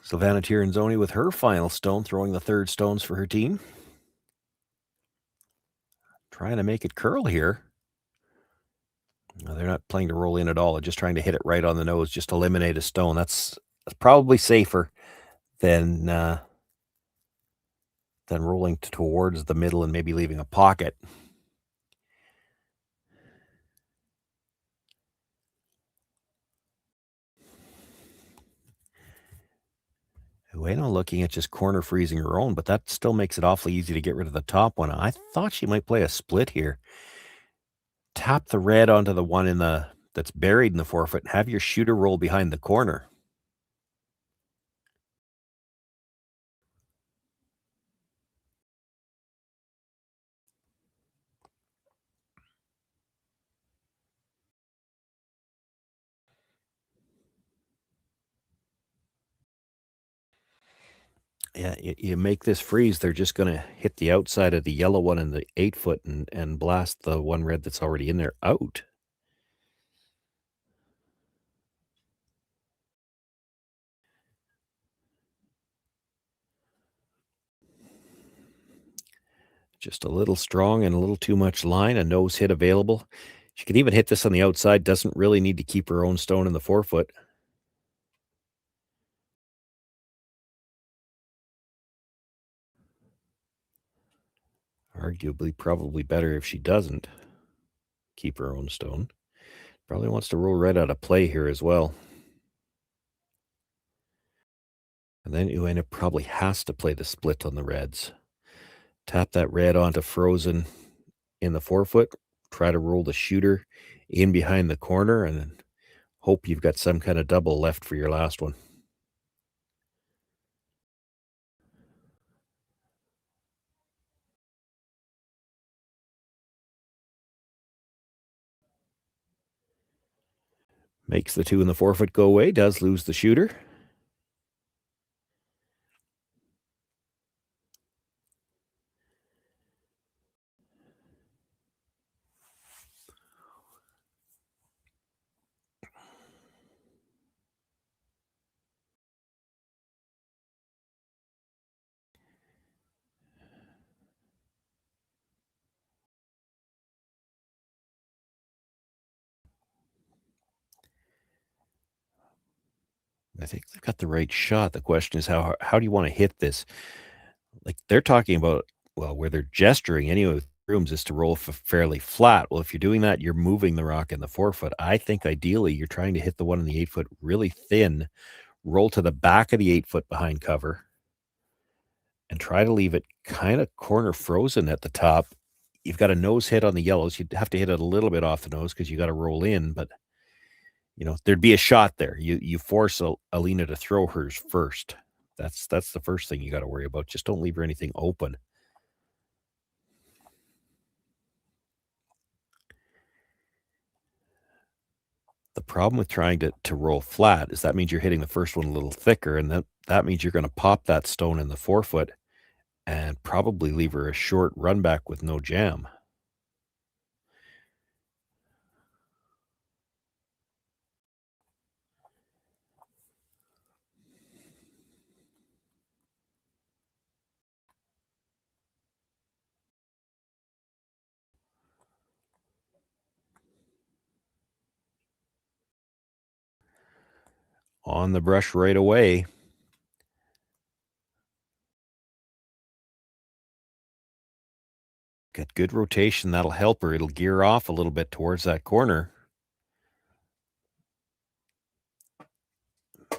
Silvana Tirinzoni with her final stone, throwing the third stones for her team. Trying to make it curl here. No, they're not playing to roll in at all. They're just trying to hit it right on the nose, just eliminate a stone. That's probably safer than rolling towards the middle and maybe leaving a pocket. Ueno looking at just corner freezing her own, but that still makes it awfully easy to get rid of the top one. I thought she might play a split here. Tap the red onto the one that's buried in the 4 foot and have your shooter roll behind the corner. Yeah, you make this freeze, they're just going to hit the outside of the yellow one in the 8 foot and blast the one red that's already in there out. Just a little strong and a little too much line, a nose hit available. She could even hit this on the outside, doesn't really need to keep her own stone in the 4 foot. Arguably, probably better if she doesn't keep her own stone. Probably wants to roll red out of play here as well. And then Ueno probably has to play the split on the reds. Tap that red onto frozen in the 4 foot. Try to roll the shooter in behind the corner and then hope you've got some kind of double left for your last one. Makes the 2 in the 4 foot go away, does lose the shooter. I think they've got the right shot. The question is how do you want to hit this? Like they're talking about, well, where they're gesturing anyway with rooms is to roll fairly flat. Well, if you're doing that, you're moving the rock in the 4 foot. I think ideally you're trying to hit the one in the 8 foot really thin, roll to the back of the 8 foot behind cover, and try to leave it kind of corner frozen at the top. You've got a nose hit on the yellows. You'd have to hit it a little bit off the nose because you got to roll in, but there'd be a shot there. You force Alina to throw hers first. That's the first thing you got to worry about. Just don't leave her anything open. The problem with trying to roll flat is that means you're hitting the first one a little thicker, and that means you're going to pop that stone in the 4 foot and probably leave her a short run back with no jam. on the brush right away. Got good rotation. That'll help her. It'll gear off a little bit towards that corner.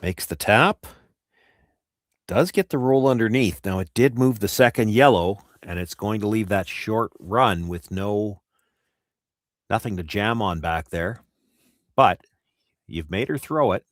Makes the tap. Does get the roll underneath. Now, it did move the second yellow, and it's going to leave that short run with nothing to jam on back there. But you've made her throw it.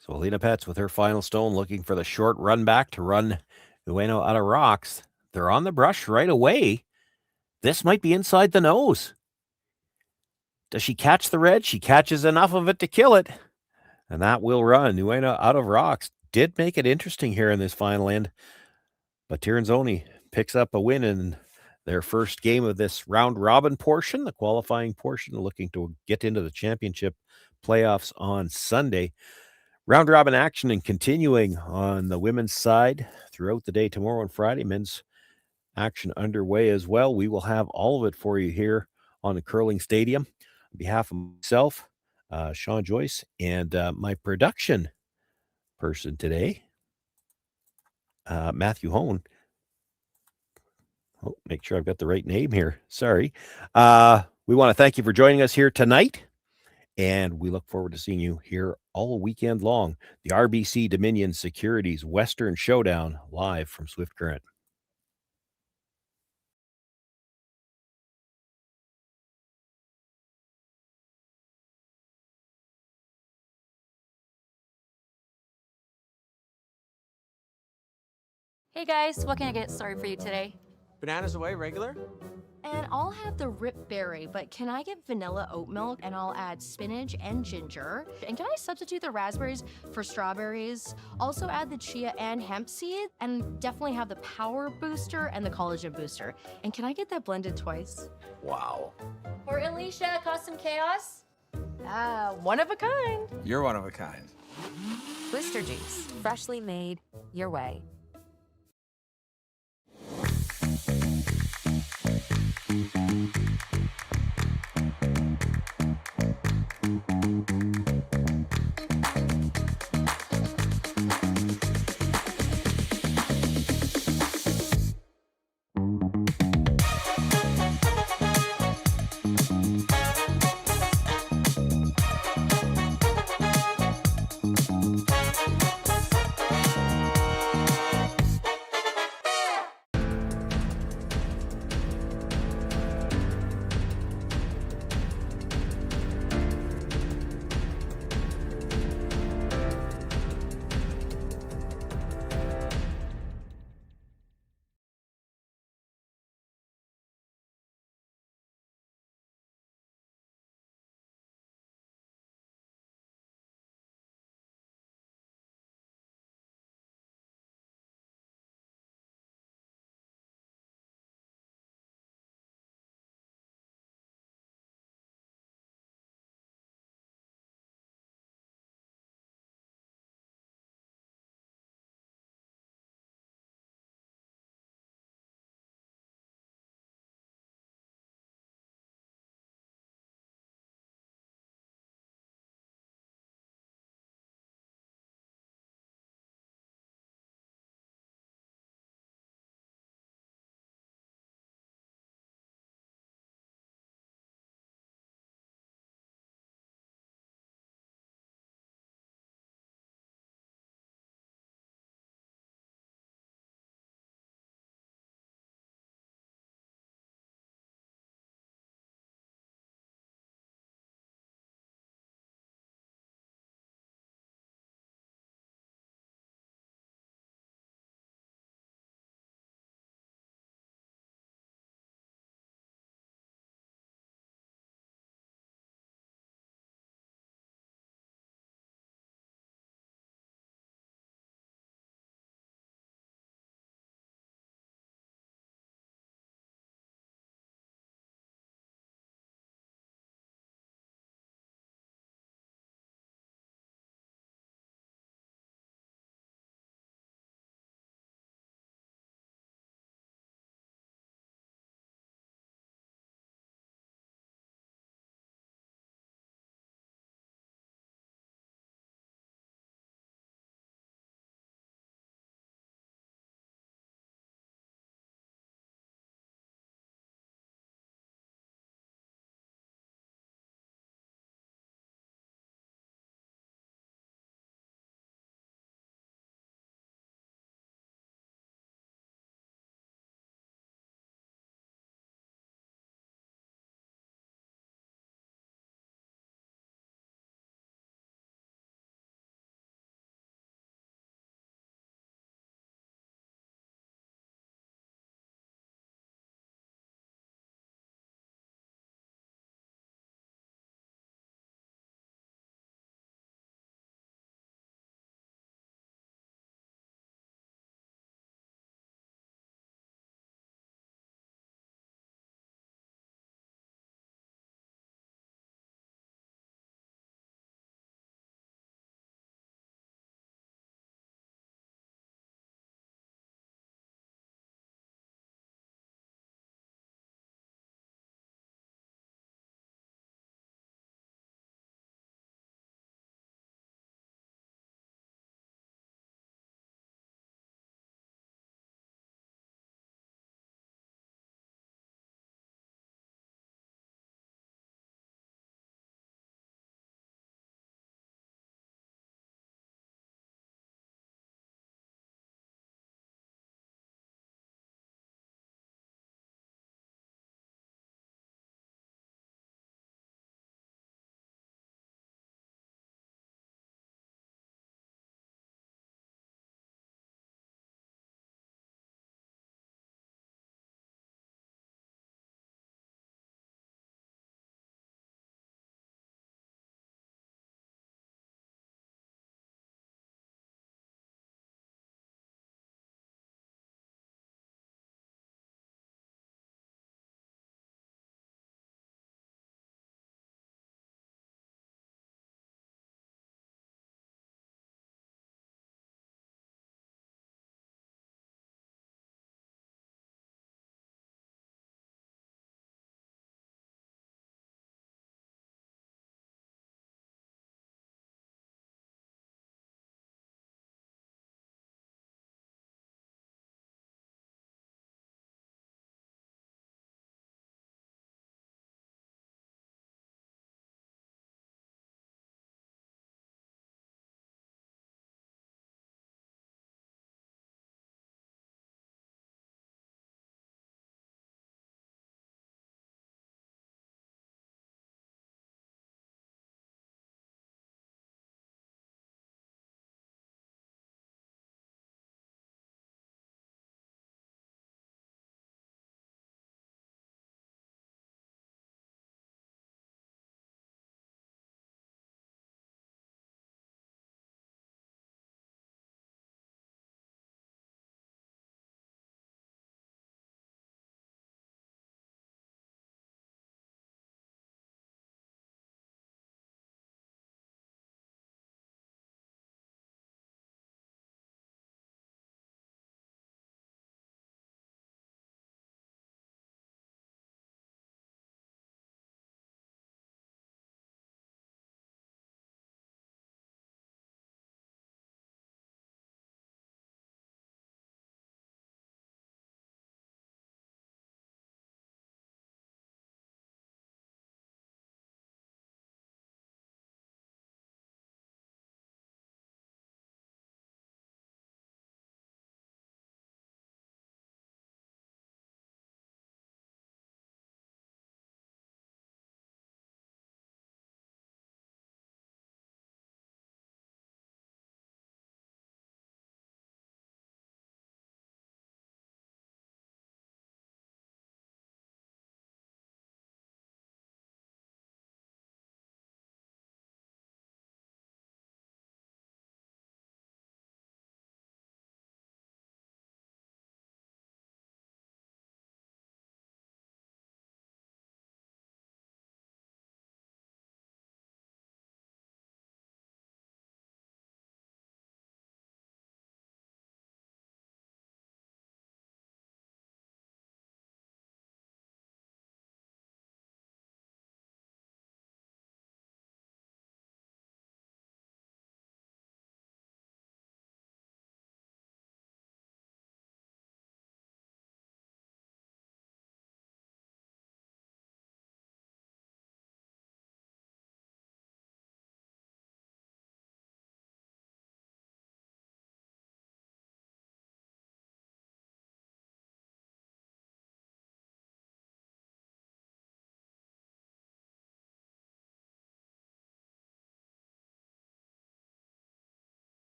So Alina Petz with her final stone, looking for the short run back to run Ueno out of rocks. They're on the brush right away. This might be inside the nose. Does she catch the red? She catches enough of it to kill it. And that will run. Ueno out of rocks. Did make it interesting here in this final end. But Tirinzoni picks up a win in their first game of this round robin portion, the qualifying portion, looking to get into the championship playoffs on Sunday. Round robin action and continuing on the women's side throughout the day tomorrow and Friday. Men's action underway as well. We will have all of it for you here on the Curling Stadium. On behalf of myself, Sean Joyce, and my production person today, Matthew Hone. Oh, make sure I've got the right name here. Sorry. We want to thank you for joining us here tonight. And we look forward to seeing you here all weekend long. The RBC Dominion Securities Western Showdown live from Swift Current. Hey guys, what can I get started for you today? Bananas away, regular? And I'll have the rip berry, but can I get vanilla oat milk? And I'll add spinach and ginger. And can I substitute the raspberries for strawberries? Also add the chia and hemp seed, and definitely have the power booster and the collagen booster. And can I get that blended twice? Wow. For Alicia, custom chaos? One of a kind. You're one of a kind. Booster juice, freshly made, your way.